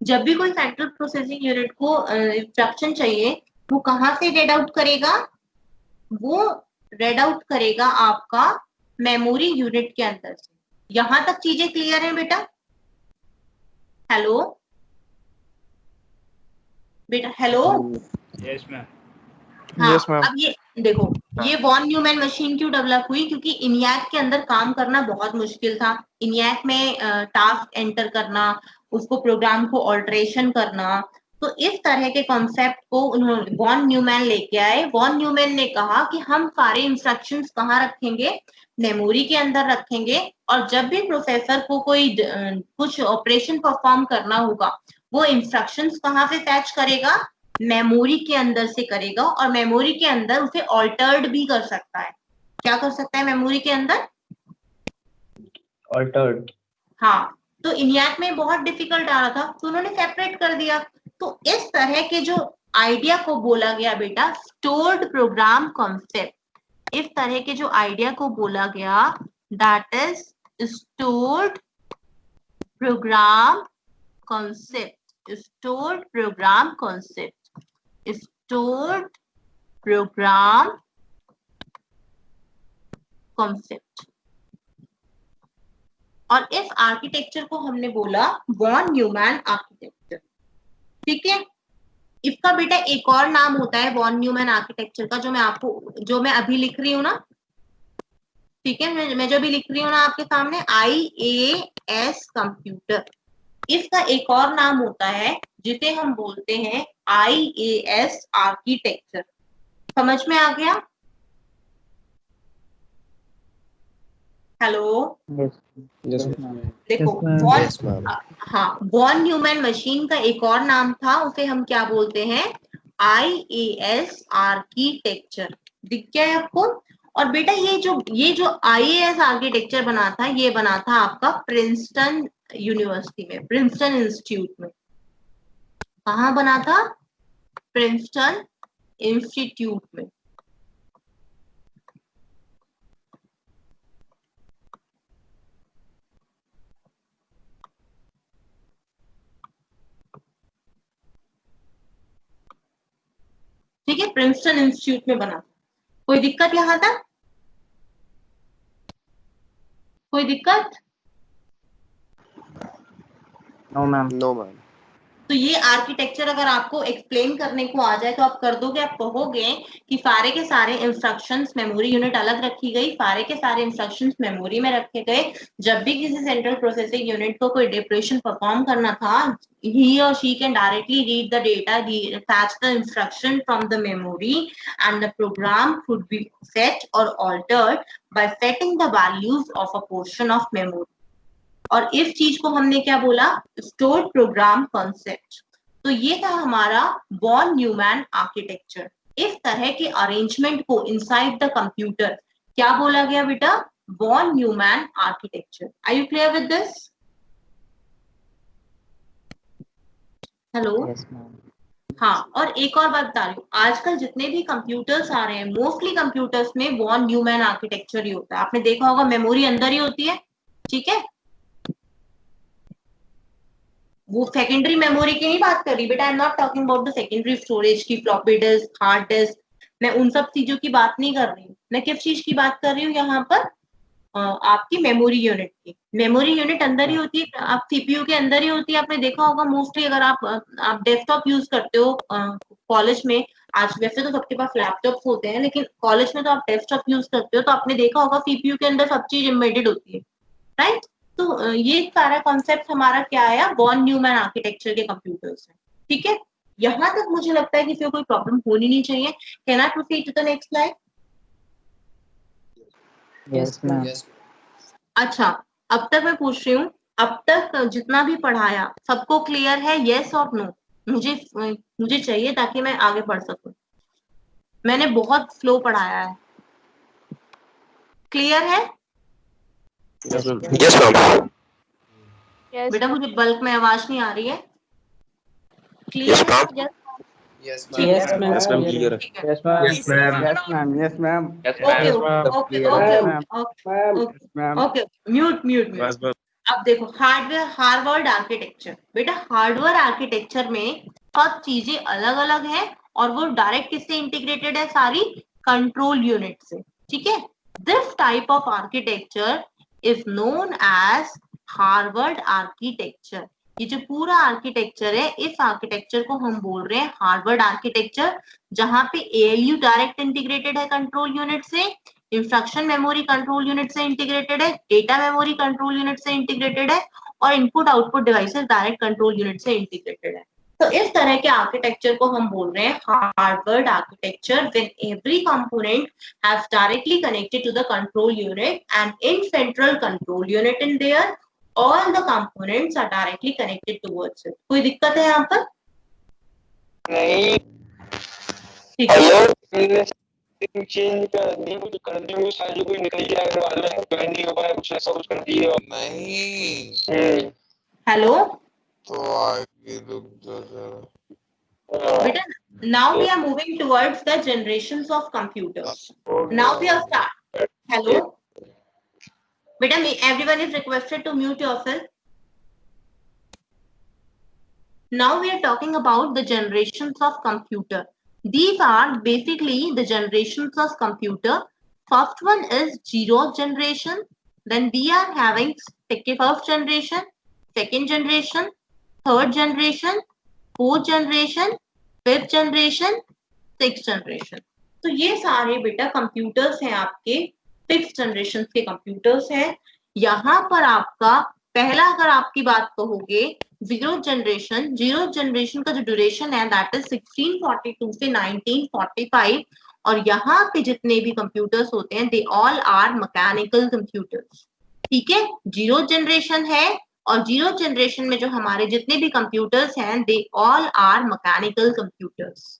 जब भी कोई सेंट्रल प्रोसेसिंग यूनिट को इंस्ट्रक्शन चाहिए, वो कहाँ से रेड आउट करेगा? वो रेड आउट करेगा आपका मेमोरी यूनिट के अंदर से। यहां तक चीजें क्लियर है बेटा? हेलो बेटा, हेलो। Yes ma'am. हाँ, Yes, ma'am. अब ये देखो, ये वॉन न्यूमैन मशीन क्यों डेवलप हुई? क्योंकि इनियाक के अंदर काम करना बहुत मुश्किल था। इनियाक में टास्क एंटर करना, उसको प्रोग्राम को ऑल्टरेशन करना। तो इस तरह के कॉन्सेप्ट को उन्होंने वॉन न्यूमैन लेके आए। वॉन न्यूमैन ने कहा कि हम सारे इंस्ट्रक्शंस कहाँ रखेंगे? मेमोरी के अंदर रखेंगे। और जब भी प्रोसेसर को कोई कुछ ऑपरेशन परफॉर्म करना होगा, वो इंस्ट्रक्शंस कहाँ से फैच करेगा? मेमोरी के अंदर से करेगा। और मेमोरी के अंदर उसे ऑल्टर्ड भी कर सकता है। क्या कर सकता है मेमोरी के अंदर? अल्टर्ड। हाँ, तो इनियाक में बहुत डिफिकल्ट आ रहा था तो उन्होंने सेपरेट कर दिया। तो इस तरह के जो आइडिया को बोला गया बेटा स्टोर्ड प्रोग्राम कॉन्सेप्ट। इस तरह के जो आइडिया को बोला गया that is stored program concept. Stored program concept. Stored program concept. और इस आर्किटेक्चर को हमने बोला वॉन न्यूमैन आर्किटेक्चर। ठीक है, इसका बेटा एक और नाम होता है वॉन न्यूमैन आर्किटेक्चर का, जो मैं अभी लिख रही हूँ ना। ठीक है, मैं जो भी लिख रही हूँ ना आपके सामने, IAS कंप्यूटर। इसका एक और नाम होता है जिसे हम बोलते हैं IAS आर्किटेक्चर। समझ में आ गया? Hello, Yes, Yes, ma'am. ma'am. देखो Yes, ma'am. Von, Yes, ma'am. हाँ, वॉन न्यूमैन मशीन का एक और नाम था, उसे हम क्या बोलते हैं? IAS architecture. दिख गया है आपको? और बेटा ये जो IAS आर्किटेक्चर बना था, ये बना था आपका प्रिंसटन यूनिवर्सिटी में, प्रिंसटन इंस्टीट्यूट में। कहाँ बना था? प्रिंसटन इंस्टीट्यूट में। ठीक है, प्रिंसटन इंस्टीट्यूट में बना। कोई दिक्कत यहाँ तक? कोई दिक्कत? No ma'am. No ma'am. तो ये आर्किटेक्चर अगर आपको एक्सप्लेन करने को आ जाए तो आप कर दोगे? आप कहोगे कि सारे के सारे इंस्ट्रक्शंस मेमोरी यूनिट अलग रखी गई, सारे के सारे इंस्ट्रक्शंस मेमोरी में रखे गए, जब भी किसी सेंट्रल प्रोसेसिंग यूनिट को कोई ऑपरेशन परफॉर्म करना था, he or she can directly read the data, fetch the instruction from the memory, and the program could be set or altered by setting the values of a portion of memory. और इस चीज को हमने क्या बोला? Stored program concept. तो ये था हमारा वॉन न्यूमैन आर्किटेक्चर। इस तरह के अरेंजमेंट को इनसाइड द कंप्यूटर क्या बोला गया बेटा? Von Neumann architecture. Are you clear with this? Hello? Yes ma'am. हाँ, और एक और बात बता रही हूँ, आजकल जितने भी कंप्यूटर्स आ रहे हैं, मोस्टली कंप्यूटर्स में वॉन न्यूमैन आर्किटेक्चर ही होता है। आपने देखा होगा मेमोरी अंदर ही होती है, ठीक है? वो सेकेंडरी मेमोरी की नहीं बात कर रही बेटा, I am not talking about the secondary storage की, फ्लॉपी डिस्क, हार्ड डिस्क, मैं उन सब चीजों की बात नहीं कर रही हूँ। मैं किस चीज की बात कर रही हूँ यहाँ पर? आपकी मेमोरी यूनिट की। मेमोरी यूनिट अंदर ही होती है, आप सीपीयू के अंदर ही होती है। आपने देखा होगा मोस्टली, अगर आप डेस्कटॉप यूज करते हो कॉलेज में, आज वैसे तो सबके पास लैपटॉप होते हैं, लेकिन कॉलेज में तो आप डेस्कटॉप यूज करते हो, तो आपने देखा होगा सीपीयू के अंदर सब चीज एम्बेडेड होती है, राइट? तो ये सारा कॉन्सेप्ट हमारा क्या आया? वॉन न्यूमैन आर्किटेक्चर के कंप्यूटर्स है, ठीक है? यहां तक मुझे लगता है कि फिर कोई प्रॉब्लम होनी नहीं चाहिए। Can I proceed to the next slide? Yes ma'am. अच्छा, अब तक मैं पूछ रही हूँ, अब तक जितना भी पढ़ाया सबको क्लियर है? यस और नो? मुझे चाहिए ताकि मैं आगे बढ़ सकूं। मैंने बहुत स्लो पढ़ाया है। क्लियर है? Yes ma'am. Yes. बेटा मुझे बल्क में आवाज नहीं आ रही है। क्लियर है? Yes yes ma'am. Yes ma'am clear है। ठीक है। Yes ma'am. Yes, ma'am. Yes ma'am. Yes ma'am. Okay okay okay, mute mute mute. बस बस। अब देखो, हार्वर्ड आर्किटेक्चर। बेटा हार्डवेयर आर्किटेक्चर में सब चीजें अलग अलग है, और वो डायरेक्ट किससे इंटीग्रेटेड है? सारी कंट्रोल यूनिट से, ठीक है? This type of architecture is known as Harvard architecture. ये जो पूरा आर्किटेक्चर है, इस आर्किटेक्चर को हम बोल रहे हैं हार्वर्ड आर्किटेक्चर, जहां पे एएलयू डायरेक्ट इंटीग्रेटेड है कंट्रोल यूनिट से, इंस्ट्रक्शन मेमोरी कंट्रोल यूनिट से इंटीग्रेटेड है, डेटा मेमोरी कंट्रोल यूनिट से इंटीग्रेटेड है, और input output devices direct control unit से इंटीग्रेटेड है। तो इस तरह के आर्किटेक्चर को हम बोल रहे हैं Harvard architecture, when every component has directly connected to the control unit, and in central control unit in there all the components are directly connected towards it. कोई दिक्कत है यहाँ पर? नहीं। ठीक है। चेंज कर दी वो सारी कोई निकल गया, अगर बाद में ज्वाइन नहीं हो पाया, कुछ ऐसा कुछ कर दिए नहीं। हेलो तो आगे रुक जा। बेटा, now we are moving towards the generations of computers. Now we are start. Hello beta, everyone is requested to mute yourself. Now we are talking about the generations of computer. These are basically the generations of computer. First one is zero generation. Then we are having first generation, second generation, third generation, fourth generation, fifth generation, sixth generation. तो ये सारे बेटा computers हैं आपके, fifth generation के computers हैं। यहाँ पर आपका पहला, अगर आपकी बात कहोगे, जीरो जनरेशन का जो ड्यूरेशन है दैट इज 1642 से 1945, और यहाँ पे जितने भी कंप्यूटर्स होते हैं they all are mechanical computers, ठीक है? जीरो जनरेशन है, और जीरो जनरेशन में जो हमारे जितने भी कंप्यूटर्स हैं they all are mechanical computers,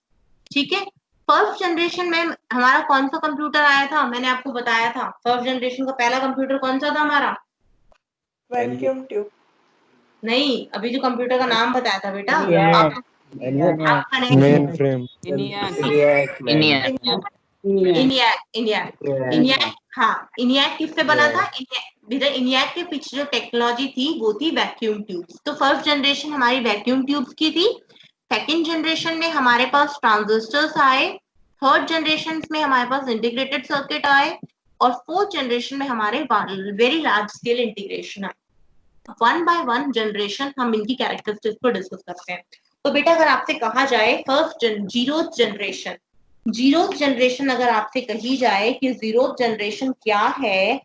ठीक है? फर्स्ट जनरेशन में हमारा कौन सा कंप्यूटर आया था? मैंने आपको बताया था फर्स्ट जनरेशन का पहला कंप्यूटर कौन सा था हमारा? Vacuum tube. नहीं, अभी जो कंप्यूटर का नाम बताया था बेटा, मेन फ्रेम। इनियाक किससे बना था? इनियाक के पीछे जो टेक्नोलॉजी थी वो थी वैक्यूम ट्यूब्स। तो फर्स्ट जनरेशन हमारी वैक्यूम ट्यूब्स की थी। सेकेंड जनरेशन में हमारे पास ट्रांजिस्टर्स आए, थर्ड जनरेशन में हमारे पास इंटीग्रेटेड सर्किट आए, और फोर्थ जनरेशन में हमारे वेरी लार्ज स्केल इंटीग्रेशन आए। वन बाय वन जनरेशन हम इनकी कैरेक्टरिस्टिक्स को डिस्कस करते हैं। तो बेटा अगर आपसे कहा जाए फर्स्ट जीरोथ जनरेशन अगर आपसे कही जाए कि जीरोथ जनरेशन क्या है,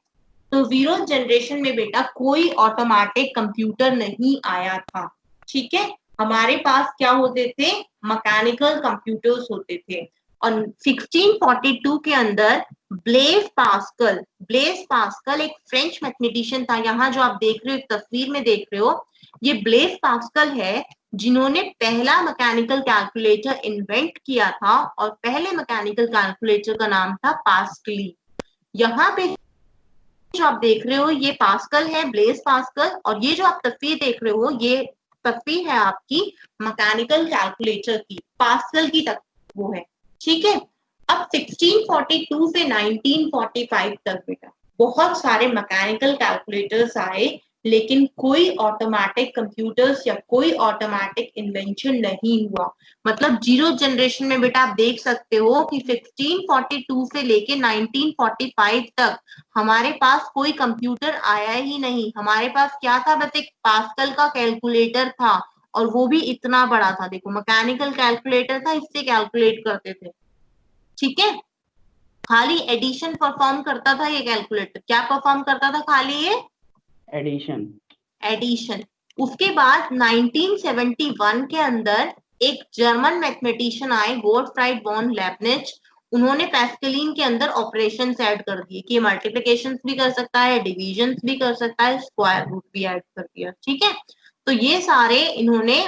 तो जीरोथ जनरेशन में बेटा कोई ऑटोमेटिक कंप्यूटर नहीं आया था। ठीक है, हमारे पास क्या होते थे, मैकेनिकल कंप्यूटर्स होते थे। और 1642 के अंदर ब्लेज पास्कल एक फ्रेंच मैथमेटिशियन था। यहाँ जो आप देख रहे हो तस्वीर में देख रहे हो, ये ब्लेज पास्कल है जिन्होंने पहला मैकेनिकल कैलकुलेटर इन्वेंट किया था, और पहले मैकेनिकल कैलकुलेटर का नाम था पास्कली। यहाँ पे जो आप देख रहे हो ये पास्कल है, ब्लेज पास्कल, और ये जो आप तस्वीर देख रहे हो ये तस्वीर है आपकी मैकेनिकल कैलकुलेटर की, पास्कल की तक वो है। ठीक है, अब 1642 से 1945 तक बेटा बहुत सारे मैकेनिकल कैलकुलेटर्स आए, लेकिन कोई ऑटोमेटिक कंप्यूटर्स या कोई ऑटोमेटिक इन्वेंशन नहीं हुआ। मतलब जीरो जनरेशन में बेटा आप देख सकते हो कि 1642 से लेके 1945 तक हमारे पास कोई कंप्यूटर आया ही नहीं। हमारे पास क्या था, बस एक पास्कल का कैलकुलेटर था, और वो भी इतना बड़ा था। देखो मैकेनिकल कैलकुलेटर था, इससे कैलकुलेट करते थे। ठीक है, खाली एडिशन परफॉर्म करता था ये कैलकुलेटर। क्या परफॉर्म करता था? खाली ये एडिशन। उसके बाद 1971 के अंदर एक जर्मन मैथमेटिशियन आए, गोटफ्राइड वॉन लेibniz। उन्होंने पैस्कलिन के अंदर ऑपरेशंस ऐड कर दिए कि मल्टीप्लिकेशंस भी कर सकता है, डिविजन्स भी कर सकता है, स्क्वायर रूट भी ऐड कर दिया। ठीक है, तो ये सारे इन्होंने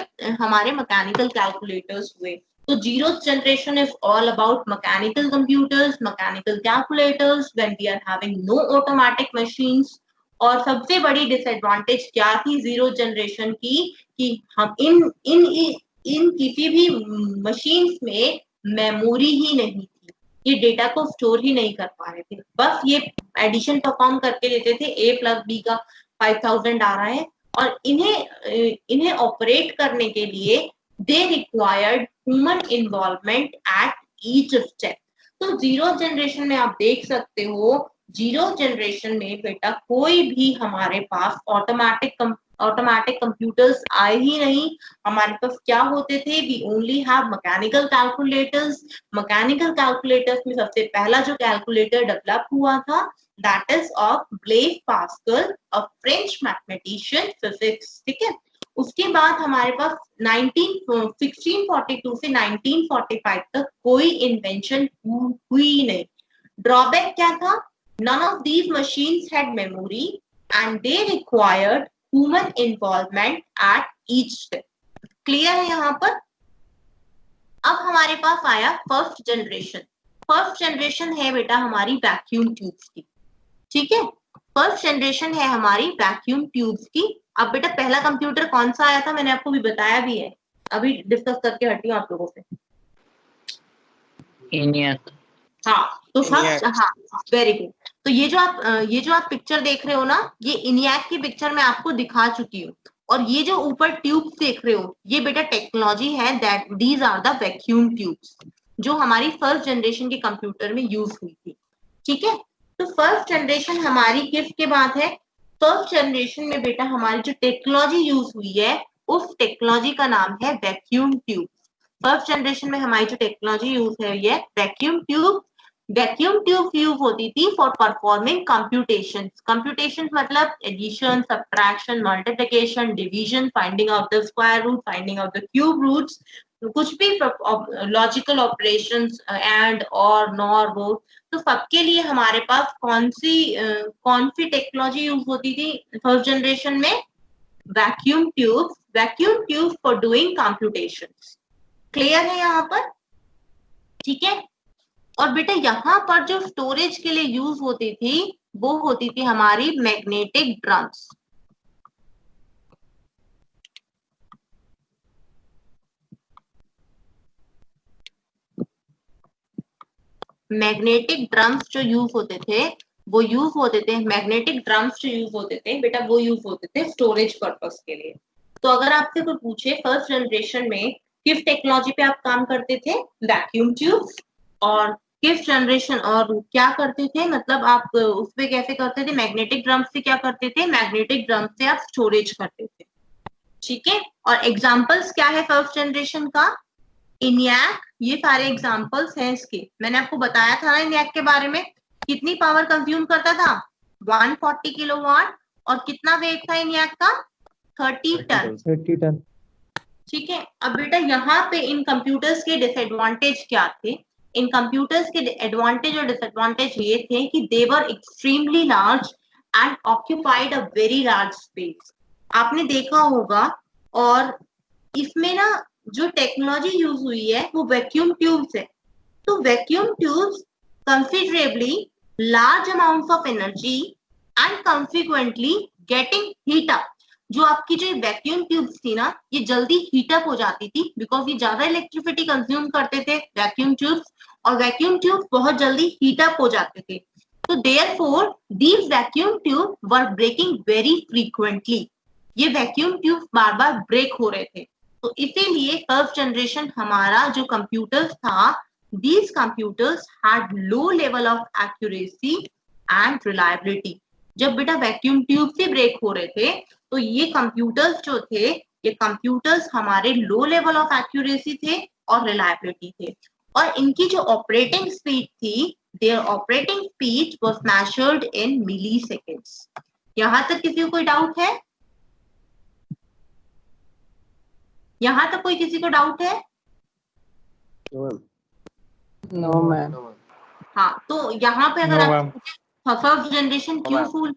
हमारे मैकेनिकल कैलकुलेटर्स हुए। तो जीरोth generation is all about mechanical computers, mechanical calculators when we are having no automatic machines। और सबसे बड़ी डिसएडवांटेज क्या थी जीरो जनरेशन की, कि हम इन किसी भी मशीन्स में मेमोरी ही नहीं थी, ये डेटा को स्टोर ही नहीं कर पा रहे थे। बस ये एडिशन परफॉर्म करके देते थे, a + b का 5000 आ रहा है, और इन्हें ऑपरेट करने के लिए they required human involvement at each step. तो जीरो जनरेशन में आप देख सकते हो, जीरो जनरेशन में बेटा कोई भी हमारे पास ऑटोमेटिक कंप्यूटर्स आए ही नहीं। हमारे पास क्या होते थे, we only have mechanical calculators. Mechanical calculators में सबसे पहला जो कैलकुलेटर डेवलप हुआ था that is of Blaise Pascal, a French mathematician physics. ठीक है, उसके बाद हमारे पास 1642 से 1945 तक कोई इन्वेंशन हुई नहीं। ड्रॉबैक क्या था? None of these machines had memory and they required human involvement at each step। Clear है यहाँ पर? अब हमारे पास आया फर्स्ट जनरेशन। फर्स्ट जनरेशन है बेटा हमारी वैक्यूम ट्यूब्स की। ठीक है, फर्स्ट जनरेशन है हमारी वैक्यूम ट्यूब्स की। अब बेटा पहला कंप्यूटर कौन सा आया था, मैंने आपको भी बताया भी है, अभी डिस्कस करके हटी हूँ आप लोगों से। ENIAC। हाँ, तो फर्स्ट, हाँ वेरी गुड। तो ये जो आप पिक्चर देख रहे हो ना, ये ENIAC की पिक्चर मैं आपको दिखा चुकी हूँ। और ये जो ऊपर ट्यूब्स देख रहे हो, ये बेटा टेक्नोलॉजी है, that these are the vacuum tubes, जो हमारी फर्स्ट जनरेशन के कंप्यूटर में यूज हुई थी। ठीक है, तो फर्स्ट जनरेशन हमारी किसके बाद है? फर्स्ट जनरेशन में बेटा हमारी जो टेक्नोलॉजी यूज हुई है, उस टेक्नोलॉजी का नाम है वैक्यूम ट्यूब। फर्स्ट जनरेशन में हमारी जो टेक्नोलॉजी यूज है ये vacuum tube. Vacuum tube use होती थी फॉर परफॉर्मिंग कंप्यूटेशंस। कंप्यूटेशंस मतलब addition, subtraction, multiplication, division, finding out the square root, finding out the cube roots, कुछ भी logical operations, and, or, nor, both. तो सबके लिए हमारे पास कौन सी टेक्नोलॉजी यूज होती थी फर्स्ट जनरेशन में? Vacuum tube for doing computations. Clear है यहाँ पर? ठीक है, और बेटा यहाँ पर जो स्टोरेज के लिए यूज होती थी वो होती थी हमारी मैग्नेटिक ड्रम्स। मैग्नेटिक ड्रम्स जो यूज होते थे वो यूज होते थे, मैग्नेटिक ड्रम्स जो यूज होते थे बेटा वो यूज होते थे स्टोरेज पर्पस के लिए। तो अगर आपसे कोई पूछे फर्स्ट जनरेशन में किस टेक्नोलॉजी पे आप काम करते थे? Vacuum tubes. और किस जनरेशन और क्या करते थे, मतलब आप उस पे कैसे करते थे? मैग्नेटिक ड्रम से क्या करते थे? मैग्नेटिक ड्रम से आप स्टोरेज करते थे, ठीक है। और एग्जांपल्स क्या है फर्स्ट जनरेशन का? इनियाक, ये सारे एग्जांपल्स हैं इसके। मैंने आपको बताया था ना इनियाक के बारे में, कितनी पावर कंज्यूम करता था? 140 किलोवाट। और कितना वेट था इनियाक का? 30 टन। 30 टन। ठीक है। अब बेटा यहाँ पे इन कंप्यूटर्स के डिसएडवांटेज क्या थे? इन कंप्यूटर्स के एडवांटेज और डिसएडवांटेज ये थे कि they were extremely large and occupied a very large space. आपने देखा होगा। और इसमें ना जो टेक्नोलॉजी यूज हुई है वो वैक्यूम ट्यूब्स है। तो vacuum tubes considerably large amounts of energy and consequently getting heat up. जो आपकी जो वैक्यूम ट्यूब्स थी ना, ये जल्दी हीट अप हो जाती थी बिकॉज ये ज्यादा इलेक्ट्रिसिटी कंज्यूम करते थे वैक्यूम ट्यूब्स, और वैक्यूम ट्यूब्स बहुत जल्दी हीट अप हो जाते थे। तो therefore these vacuum tube were breaking very frequently. ये वैक्यूम ट्यूब्स बार बार ब्रेक हो रहे थे। तो इसीलिए फर्स्ट जनरेशन हमारा जो कंप्यूटर्स था, these computers had low level of accuracy and reliability। जब बेटा वैक्यूम ट्यूब से ब्रेक हो रहे थे तो ये कंप्यूटर्स जो थे, ये कंप्यूटर्स हमारे लो लेवल ऑफ एक्यूरेसी थे और रिलायबिलिटी थे। और इनकी जो ऑपरेटिंग स्पीड थी, their operating speed was measured in milliseconds. यहां तक किसी को कोई डाउट है? यहां तक कोई किसी को डाउट है? No ma'am. हाँ, तो यहाँ पे अगर No, आप ma'am. फर्स्ट जनरेशन क्यों ma'am. फुल?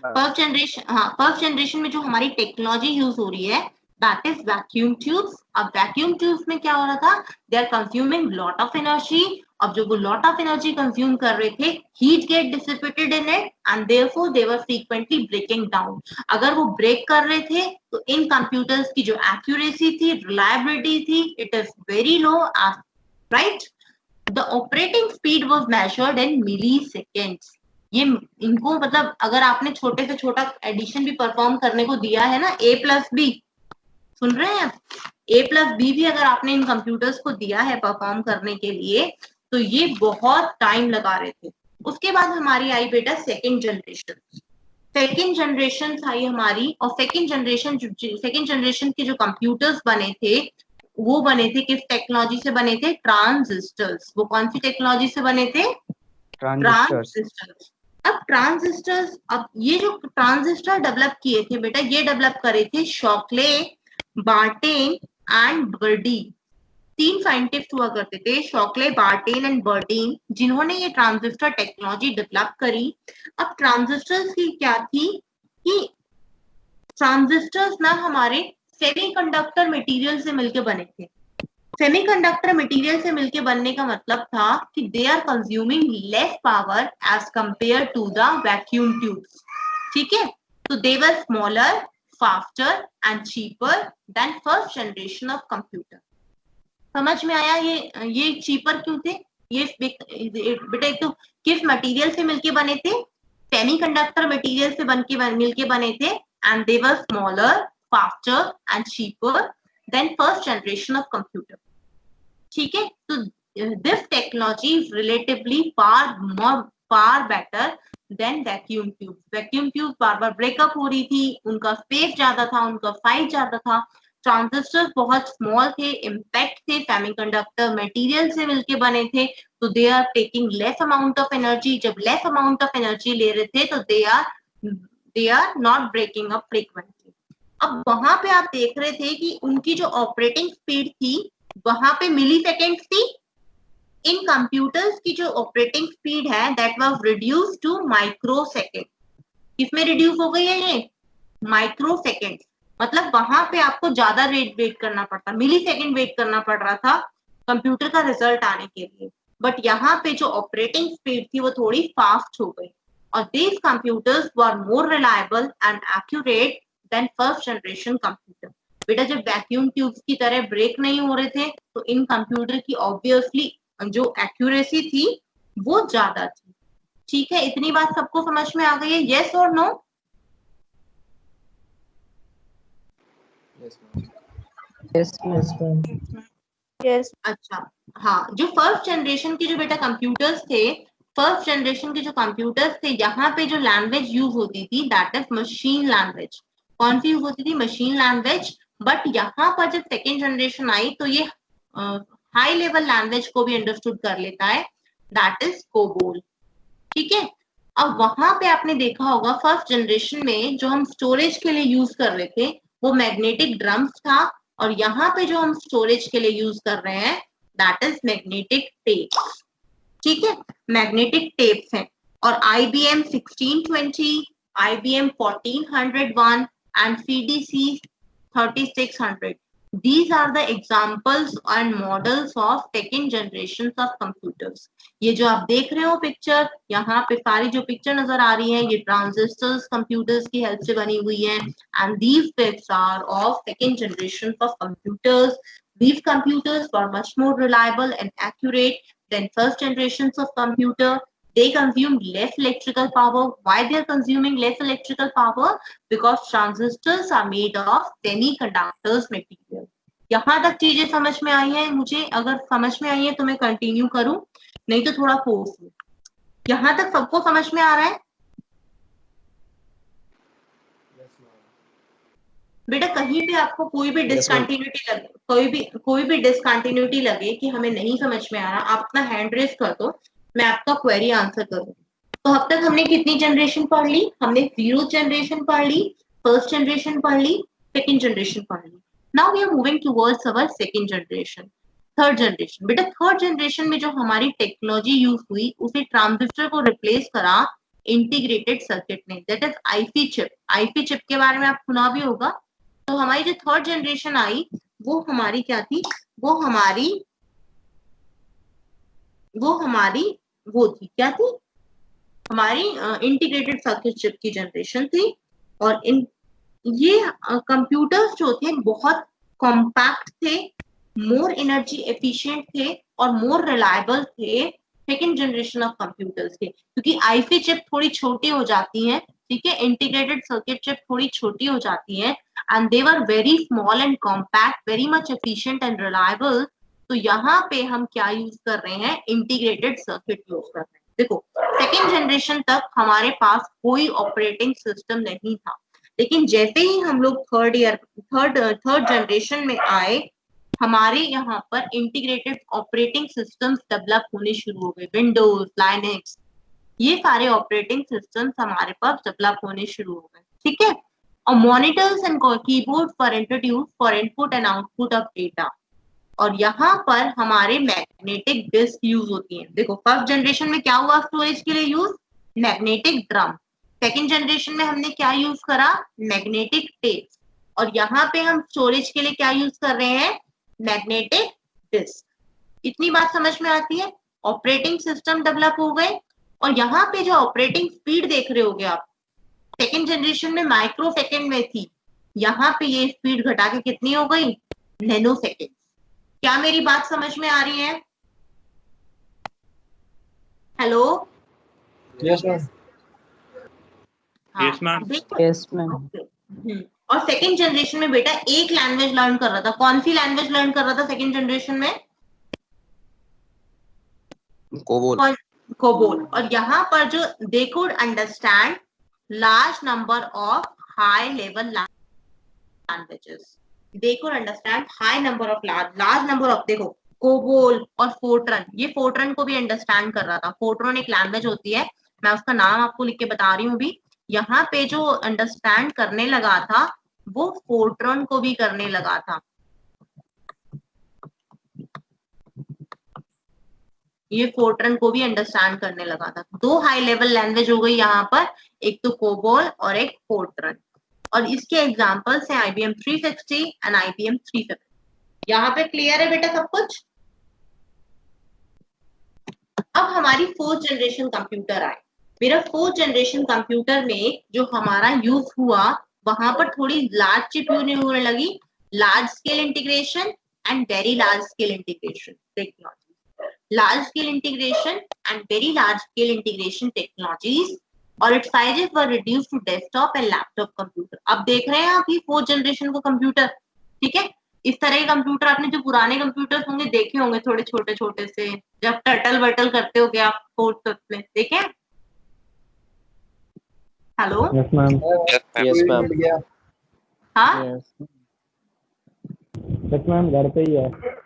फर्स्ट जनरेशन में जो हमारी टेक्नोलॉजी यूज हो रही है दैट इज वैक्यूम ट्यूब्स। अब वैक्यूम ट्यूब्स में क्या हो रहा था? They are consuming lot of energy. अब जो वो लॉट ऑफ एनर्जी कंज्यूम कर रहे थे, heat get dissipated in it and therefore they were frequently breaking down. अगर वो ब्रेक कर रहे थे तो इन कंप्यूटर्स की जो एक्यूरेसी थी, रिलायबिलिटी थी, it is very low, right. The operating speed was measured in milliseconds। ये इनको मतलब अगर आपने छोटे से छोटा एडिशन भी परफॉर्म करने को दिया है ना, a प्लस बी, सुन रहे हैं आप? a प्लस बी भी अगर आपने इन कंप्यूटर्स को दिया है परफॉर्म करने के लिए, तो ये बहुत टाइम लगा रहे थे। उसके बाद हमारी आई बेटा सेकेंड जनरेशन। सेकेंड जनरेशन आई हमारी, और सेकेंड जनरेशन के जो कंप्यूटर्स बने थे वो बने थे किस टेक्नोलॉजी से बने थे? ट्रांजिस्टर्स। वो कौन सी टेक्नोलॉजी से बने थे? ट्रांजिस्टर्स। अब ट्रांजिस्टर्स, अब ये जो ट्रांजिस्टर डेवलप किए थे बेटा, ये डेवलप करे थे शॉकले, बार्टेन एंड बर्डीन। 3 साइंटिस्ट हुआ करते थे, शॉकले, बार्टेन एंड बर्डीन, जिन्होंने ये ट्रांजिस्टर टेक्नोलॉजी डेवलप करी। अब ट्रांजिस्टर्स की क्या थी कि ट्रांजिस्टर्स ना हमारे सेमीकंडक्टर मटेरियल से मिलके बने थे। सेमीकंडक्टर मटेरियल से मिलके बनने का मतलब था कि they are consuming less power as compare to the vacuum tubes. ठीक है, तो they were smaller, faster and cheaper than first generation of computer. समझ में आया? ये चीपर क्यों थे? ये बेटा एक तो किस मटेरियल से मिलके बने थे? सेमीकंडक्टर मटेरियल से मिलके बने थे, and they were smaller, faster and cheaper than first generation of computer। ठीक है, तो this technology is relatively far better than vacuum tube। vacuum tube bar bar breakup हो रही थी, उनका स्पेस ज्यादा था, उनका साइज ज्यादा था। ट्रांजिस्टर्स बहुत स्मॉल थे, इम्पैक्ट थे, सेमीकंडक्टर मटेरियल से मिलके बने थे, तो they are taking less amount of energy. जब लेस अमाउंट ऑफ एनर्जी ले रहे थे तो they are not breaking up frequently. अब वहां पे आप देख रहे थे कि उनकी जो ऑपरेटिंग स्पीड थी वहां पे मिलीसेकंड्स थी। इन कंप्यूटर्स की जो ऑपरेटिंग स्पीड है that was reduce to microsecond. किसमें रिड्यूस हो गई है ये? माइक्रोसेकंड। मतलब वहां पे आपको ज्यादा वेट करना पड़ता, मिलीसेकंड वेट करना पड़ रहा था कंप्यूटर का रिजल्ट आने के लिए। बट यहाँ पे जो ऑपरेटिंग स्पीड थी वो थोड़ी फास्ट हो गई, और these computers were more reliable and accurate then first generation computer. बेटा जब वैक्यूम ट्यूब्स की तरह ब्रेक नहीं हो रहे थे तो इन कंप्यूटर की ऑब्वियसली जो एक्यूरेसी थी वो ज्यादा थी। ठीक है, इतनी बात सबको समझ में आ गई है? यस और नो? Yes, ma'am. Yes. अच्छा, हाँ, जो फर्स्ट जनरेशन के जो बेटा कंप्यूटर्स थे, फर्स्ट जनरेशन के जो कंप्यूटर्स थे, यहाँ पे जो लैंग्वेज यूज होती थी दैट इज मशीन लैंग्वेज। कौन सी यूज होती थी? Machine language. बट यहाँ पर जब सेकेंड जनरेशन आई तो ये हाई लेवल लैंग्वेज को भी अंडरस्टूड कर लेता है, दैट इज कोबोल। ठीक है। अब वहां पे आपने देखा होगा फर्स्ट जनरेशन में जो हम स्टोरेज के लिए यूज कर रहे थे वो मैग्नेटिक ड्रम्स था, और यहाँ पे जो हम स्टोरेज के लिए यूज कर रहे हैं दैट इज मैग्नेटिक टेप्स। ठीक है, मैग्नेटिक टेप्स हैं। और IBM 1620, IBM 1401 and CDC 3600, these are the examples and models of second generations of computers। ये जो आप देख रहे हो पिक्चर, यहाँ पे सारी जो पिक्चर नजर आ रही है ये ट्रांजिस्टर्स कंप्यूटर्स की हेल्प से बनी हुई है, and these bits are of second generation of computers। These computers were much more reliable and accurate than first generations of computer। They consumed less electrical power. Why they are consuming less electrical power? Because transistors are made of semiconductors material। यहाँ तक चीजें समझ में आई हैं मुझे? अगर समझ में आई है तो मैं कंटिन्यू करूं, नहीं तो थोड़ा फोर्स लूं। यहाँ तक सबको समझ में आ रहा है? बेटा कहीं भी आपको कोई भी डिसकंटिन्यूटी लगे, कोई भी डिसकंटिन्यूटी लगे कि हमें नहीं समझ में आ रहा, आप अपना हैंड रेज कर दो, मैं आपका क्वेरी आंसर करूँ। तो अब तक हमने कितनी जनरेशन पढ़ ली? हमने 0 जनरेशन पढ़ ली, फर्स्ट जनरेशन पढ़ ली, सेकेंड जनरेशन पढ़ ली। Now we are moving towards our second generation, third generation. बेटा थर्ड जनरेशन में जो हमारी टेक्नोलॉजी यूज हुई उसे ट्रांजिस्टर को रिप्लेस करा इंटीग्रेटेड सर्किट ने, that is IP chip. IP chip के बारे में आप सुना भी होगा। तो हमारी जो थर्ड जनरेशन आई वो हमारी क्या थी? वो हमारी वो थी, क्या थी? हमारी इंटीग्रेटेड सर्किट चिप की जनरेशन थी। और ये कंप्यूटर्स जो थे बहुत कॉम्पैक्ट थे, मोर एनर्जी एफिशिएंट थे और मोर रिलायबल थे सेकेंड जनरेशन ऑफ कंप्यूटर्स के, क्योंकि आईपी चिप थोड़ी छोटी हो जाती है, ठीक है, इंटीग्रेटेड सर्किट चिप थोड़ी छोटी हो जाती है, and they were very small and compact, very much efficient and reliable. तो यहाँ पे हम क्या यूज कर रहे हैं? इंटीग्रेटेड सर्किट यूज कर रहे हैं। देखो सेकेंड जनरेशन तक हमारे पास कोई ऑपरेटिंग सिस्टम नहीं था, लेकिन जैसे ही हम लोग थर्ड जनरेशन में आए हमारे यहाँ पर इंटीग्रेटेड ऑपरेटिंग सिस्टम्स डेवलप होने शुरू हो गए। विंडोज, लाइनेक्स, ये सारे ऑपरेटिंग सिस्टम्स हमारे पास डेवलप होने शुरू हो गए। ठीक है। और monitors and keyboard for introduce for input and output of data. और यहाँ पर हमारे मैग्नेटिक डिस्क यूज होती है। देखो फर्स्ट जनरेशन में क्या हुआ स्टोरेज के लिए use? Magnetic drum. Second generation में हमने क्या यूज करा? Magnetic tapes. और यहाँ पे हम स्टोरेज के लिए क्या यूज कर रहे हैं? Magnetic disk. इतनी बात समझ में आती है? ऑपरेटिंग सिस्टम डेवलप हो गए। और यहाँ पे जो ऑपरेटिंग स्पीड देख रहे होगे आप, सेकेंड जनरेशन में माइक्रो सेकेंड में थी, यहाँ पे ये स्पीड घटा के कितनी हो गई? Nano second. क्या मेरी बात समझ में आ रही है? हेलो? Yes, ma'am. हाँ, Yes, ma'am. देखो Yes, ma'am. और सेकेंड जनरेशन में बेटा एक लैंग्वेज लर्न कर रहा था। कौन सी लैंग्वेज लर्न कर रहा था सेकेंड जनरेशन में? कोबोल। कोबोल। और यहाँ पर जो they could understand large number of high level languages, they could understand high number of large number of, देखो कोबोल और फोर्ट्रन, ये फोर्ट्रन को भी अंडरस्टैंड कर रहा था। फोर्ट्रन एक लैंग्वेज होती है, मैं उसका नाम आपको लिख के बता रही हूँ अभी। यहाँ पे जो अंडरस्टैंड करने लगा था वो फोर्ट्रन को भी करने लगा था। ये फोर्ट्रन को भी अंडरस्टैंड करने लगा था। 2 हाई लेवल लैंग्वेज हो गई यहाँ पर, एक तो कोबोल और एक फोर्ट्रन। और इसके एग्जांपल्स हैं IBM 360 एंड IBM 350। यहाँ पे क्लियर है बेटा सब कुछ? अब हमारी फोर्थ जनरेशन कंप्यूटर आए। मेरा फोर्थ जनरेशन कंप्यूटर में जो हमारा यूज हुआ वहां पर थोड़ी लार्ज चिप यूज होने लगी, large scale integration and very large scale integration technology. Large scale integration and very large scale integration technologies और its sizes were reduced to desktop and laptop computer. अब देख रहे हैं आप ये फोर्थ जनरेशन का कंप्यूटर, ठीक है। इस तरह के कंप्यूटर आपने जो पुराने कंप्यूटर्स होंगे देखे होंगे, थोड़े छोटे छोटे से, जब टर्टल वर्टल करते होगे आप फोर्थ फिफ्थ में, देखे? Hello, yes ma'am. Yes ma'am. हाँ यस मैम, घर पे ही है।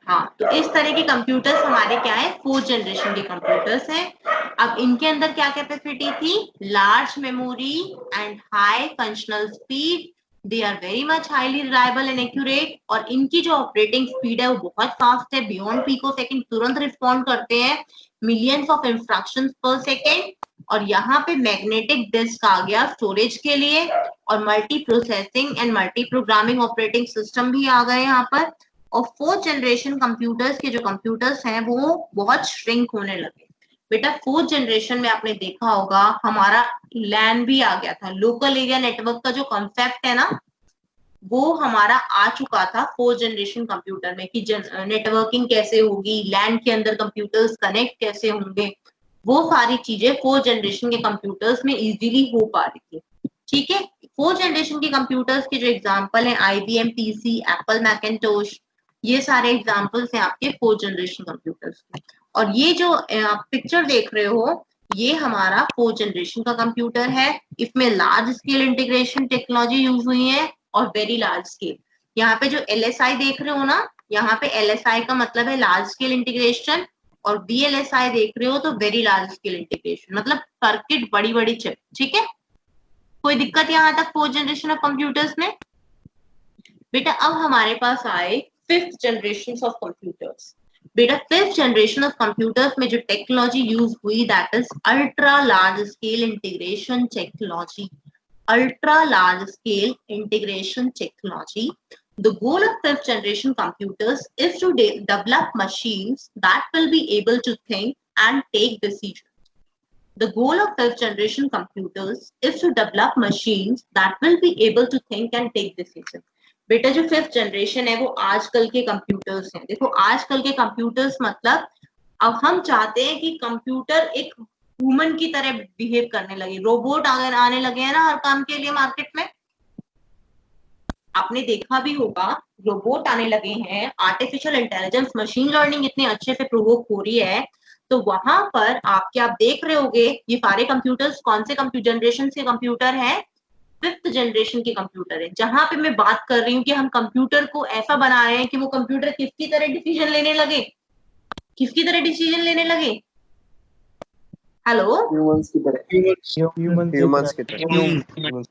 हाँ, तो इस तरह के कंप्यूटर्स हमारे क्या है, 4th जनरेशन के कंप्यूटर्स हैं। अब इनके अंदर क्या कैपेसिटी थी, large memory and high functional speed, they are very much highly reliable and accurate, और इनकी जो ऑपरेटिंग स्पीड है वो बहुत फास्ट है, बियॉन्ड पिको सेकंड, तुरंत रिस्पॉन्ड करते हैं, मिलियंस ऑफ इंस्ट्रक्शंस पर सेकंड। और यहाँ पे मैग्नेटिक डिस्क आ गया स्टोरेज के लिए, और multi processing and multi programming operating system भी आ गए यहाँ पर। और 4th जनरेशन कंप्यूटर्स के जो कंप्यूटर्स हैं वो बहुत श्रिंक होने लगे। बेटा 4th जनरेशन में आपने देखा होगा हमारा लैन भी आ गया था, लोकल एरिया नेटवर्क का जो कॉन्सेप्ट है ना, वो हमारा आ चुका था 4th जनरेशन कंप्यूटर में, कि नेटवर्किंग कैसे होगी, लैन के अंदर कंप्यूटर्स कनेक्ट कैसे होंगे, वो सारी चीजें 4th जनरेशन के कंप्यूटर्स में इजीली हो पा रही थी। ठीक है, 4th जनरेशन के कंप्यूटर्स के जो एग्जांपल हैं, IBM PC, एप्पल मैकिंटोश, ये सारे एग्जांपल्स हैं आपके 4th जनरेशन कंप्यूटर्स के। और ये जो पिक्चर देख रहे हो, ये हमारा 4th जनरेशन का कंप्यूटर है। इसमें large scale integration technology use हुई है और वेरी लार्ज स्केल। यहाँ पे जो LSI देख रहे हो ना, यहाँ पे LSI का मतलब है लार्ज स्केल इंटीग्रेशन, और VLSI देख रहे हो तो वेरी लार्ज स्केल इंटीग्रेशन, मतलब सर्किट बड़ी बड़ी चिप। ठीक है, कोई दिक्कत यहाँ तक 4th जनरेशन ऑफ कंप्यूटर्स में? बेटा अब हमारे पास आए 5th जनरेशन ऑफ कंप्यूटर्स। बेटा 5th जनरेशन ऑफ कंप्यूटर्स में जो टेक्नोलॉजी यूज हुई, that is ultra large scale integration technology. Ultra large scale integration technology. The goal of 5th generation computers is to develop machines that will be able to think and take decisions. The goal of 5th generation computers is to develop machines that will be able to think and take decisions. बेटा जो 5th generation है वो आजकल के computers हैं। देखो आजकल के कंप्यूटर्स मतलब अब हम चाहते हैं कि कंप्यूटर एक ह्यूमन की तरह बिहेव करने लगे, रोबोट आने लगे हैं ना हर काम के लिए मार्केट में। आपने देखा भी होगा रोबोट आने लगे हैं, आर्टिफिशियल इंटेलिजेंस, मशीन लर्निंग इतने अच्छे से प्रोवोक हो रही है, तो वहां पर आप देख रहे होगे ये सारे कंप्यूटर्स कौन से जनरेशन से कंप्यूटर है, 5th जनरेशन के कंप्यूटर है। जहां पे मैं बात कर रही हूँ कि हम कंप्यूटर को ऐसा बना रहे हैं कि वो कंप्यूटर किसकी तरह डिसीजन लेने लगे, किसकी तरह डिसीजन लेने लगे, हेलो, ह्यूमंस की तरह।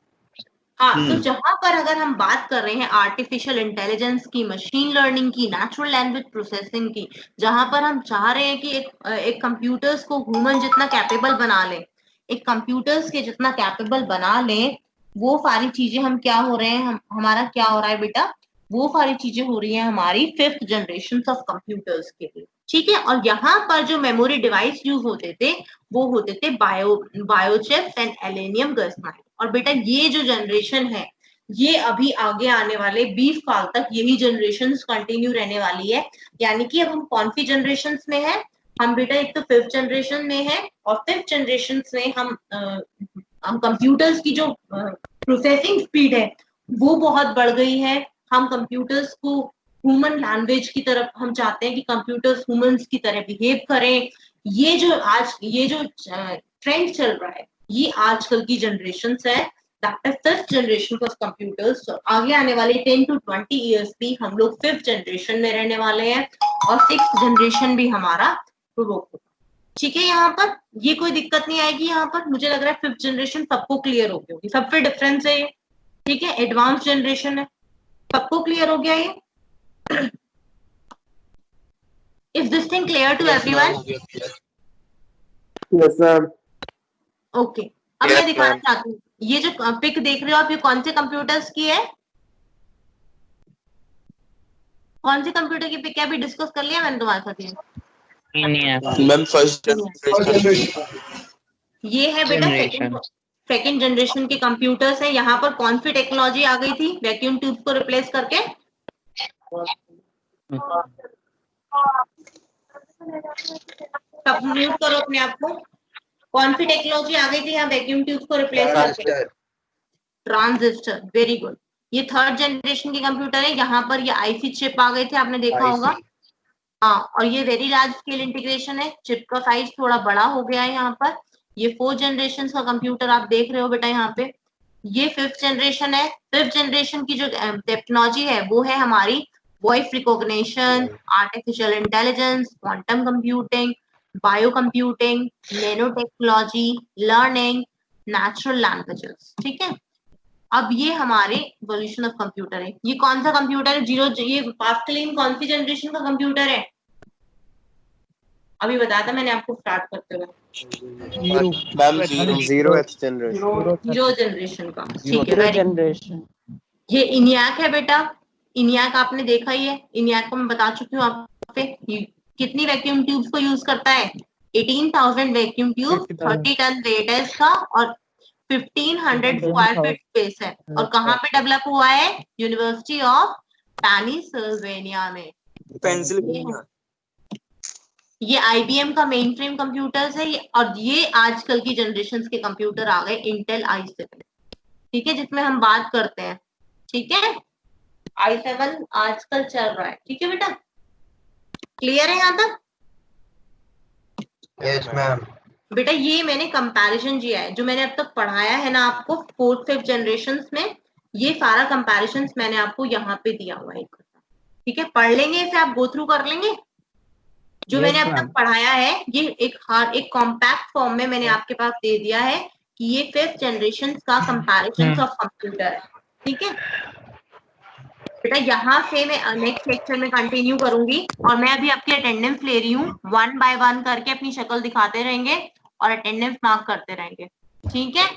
हाँ, तो जहां पर अगर हम बात कर रहे हैं आर्टिफिशियल इंटेलिजेंस की, मशीन लर्निंग की, नेचुरल लैंग्वेज प्रोसेसिंग की, जहां पर हम चाह रहे हैं कि एक कंप्यूटर्स को ह्यूमन जितना कैपेबल बना लें, एक कंप्यूटर्स के जितना कैपेबल बना लें, वो सारी चीजें हम क्या हो रहे हैं, हमारा क्या हो रहा है बेटा, वो सारी चीजें हो रही हैं हमारी 5th जनरेशन ऑफ कंप्यूटर्स के लिए। ठीक है, और यहाँ पर जो मेमोरी डिवाइस यूज होते थे वो होते थे बायोचिप्स एंड एल्यूमिनियम ग्लाइड। और बेटा ये जो जनरेशन है ये अभी आगे आने वाले 20 साल तक यही जनरेशन कंटिन्यू रहने वाली है। यानी कि अब हम कौन सी जनरेशन में है, हम बेटा एक तो 5th जनरेशन में है, और 5th जनरेशन में हम कंप्यूटर्स की जो प्रोसेसिंग स्पीड है वो बहुत बढ़ गई है। हम कंप्यूटर्स को ह्यूमन लैंग्वेज की तरफ हम चाहते हैं कि कंप्यूटर्स ह्यूमंस की तरह बिहेव करें। ये जो ट्रेंड चल रहा है ये आजकल की जनरेशन है, that is 5th generation of computers. आगे आने वाले 10 to 20 इयर्स भी हम लोग 5th जनरेशन में रहने वाले हैं, और 6th जनरेशन भी हमारा प्रोवोक होगा। ठीक है, यहाँ पर ये कोई दिक्कत नहीं आएगी। यहाँ पर मुझे लग रहा है 5th जनरेशन सबको क्लियर हो गई होगी, सबसे डिफरेंस है ये। ठीक है, एडवांस जनरेशन है, सबको क्लियर हो गया ये। Is this thing clear to everyone? Yes, ma'am. Okay, अब मैं दिखाना चाहती हूँ ये जो पिक देख रहे हो आप, ये कौन से कंप्यूटर्स की है, कौन से कंप्यूटर की पिक है, अभी डिस्कस कर लिया मैंने तुम्हारे साथ ये। मैम फर्स्ट जनरेशन ये है बेटा सेकंड जनरेशन के कंप्यूटर्स है। यहाँ पर कौन सी टेक्नोलॉजी आ गई थी, वैक्यूम ट्यूब को रिप्लेस करके, सब म्यूट करो अपने आप को। कौन सी टेक्नोलॉजी आ गई थी यहाँ वैक्यूम ट्यूब को रिप्लेस करके, ट्रांजिस्टर। वेरी गुड, ये थर्ड जनरेशन के कंप्यूटर है। यहाँ पर ये आईसी चिप आ गए थे, आपने देखा IC होगा। हाँ, और ये वेरी लार्ज स्केल इंटीग्रेशन है, चिप का साइज थोड़ा बड़ा हो गया है यहाँ पर। ये 4th जनरेशन का कंप्यूटर आप देख रहे हो बेटा यहाँ पे। ये 5th जनरेशन है। 5th जनरेशन की जो टेक्नोलॉजी है वो है हमारी voice recognition, artificial intelligence, quantum computing, bio computing, nano technology, learning, natural languages. ठीक है, अब ये हमारे इवोल्यूशन ऑफ कंप्यूटर है। ये कौन सा कंप्यूटर है? ये पास्कलिन कौन सी जनरेशन का कंप्यूटर है? अभी बताया था मैंने आपको स्टार्ट करते हुए। Ma'am 0th generation. 0 जनरेशन का। ठीक है, Zero very good। generation. ये इनियाक है बेटा। इनियाक आपने देखा ही है। इनियाक को मैं बता चुकी हूँ आप पे। कितनी वैक्यूम ट्यूब्स को यूज करता है? 18,000 वैक्यूम ट्यूब, 30 टन वेट है इसका, और 1500 स्क्वायर फीट स्पेस है। और कहाँ पे डेवलप हुआ है? यूनिवर्सिटी ऑफ पेनिसिल्वेनिया में। पेंसिल्वेनिया। ये आईबीएम का मेन फ्रेम कंप्यूटर्स है और ये आजकल की जनरेशन के कंप्यूटर आ गए इंटेल i7। ठीक है, जिसमें हम बात करते हैं। ठीक है, i7 आजकल चल रहा है। ठीक है बेटा, क्लियर है यहाँ तक? Yes ma'am. बेटा ये मैंने कंपैरिजन दिया है, जो मैंने अब तक पढ़ाया है ना आपको 4th 5th जनरेशन में, ये सारा कंपैरिजन मैंने आपको यहाँ पे दिया हुआ है। ठीक है, पढ़ लेंगे इसे, आप गो थ्रू कर लेंगे। जो मैंने अब तक पढ़ाया है ये एक कॉम्पैक्ट फॉर्म में मैंने आपके पास दे दिया है कि ये 5th जनरेशन का कंपैरिजन ऑफ कंप्यूटर है। ठीक है बेटा, यहाँ से मैं नेक्स्ट लेक्चर में कंटिन्यू करूंगी और मैं अभी आपकी अटेंडेंस ले रही हूँ। 1 बाय 1 करके अपनी शक्ल दिखाते रहेंगे और अटेंडेंस मार्क करते रहेंगे। ठीक है।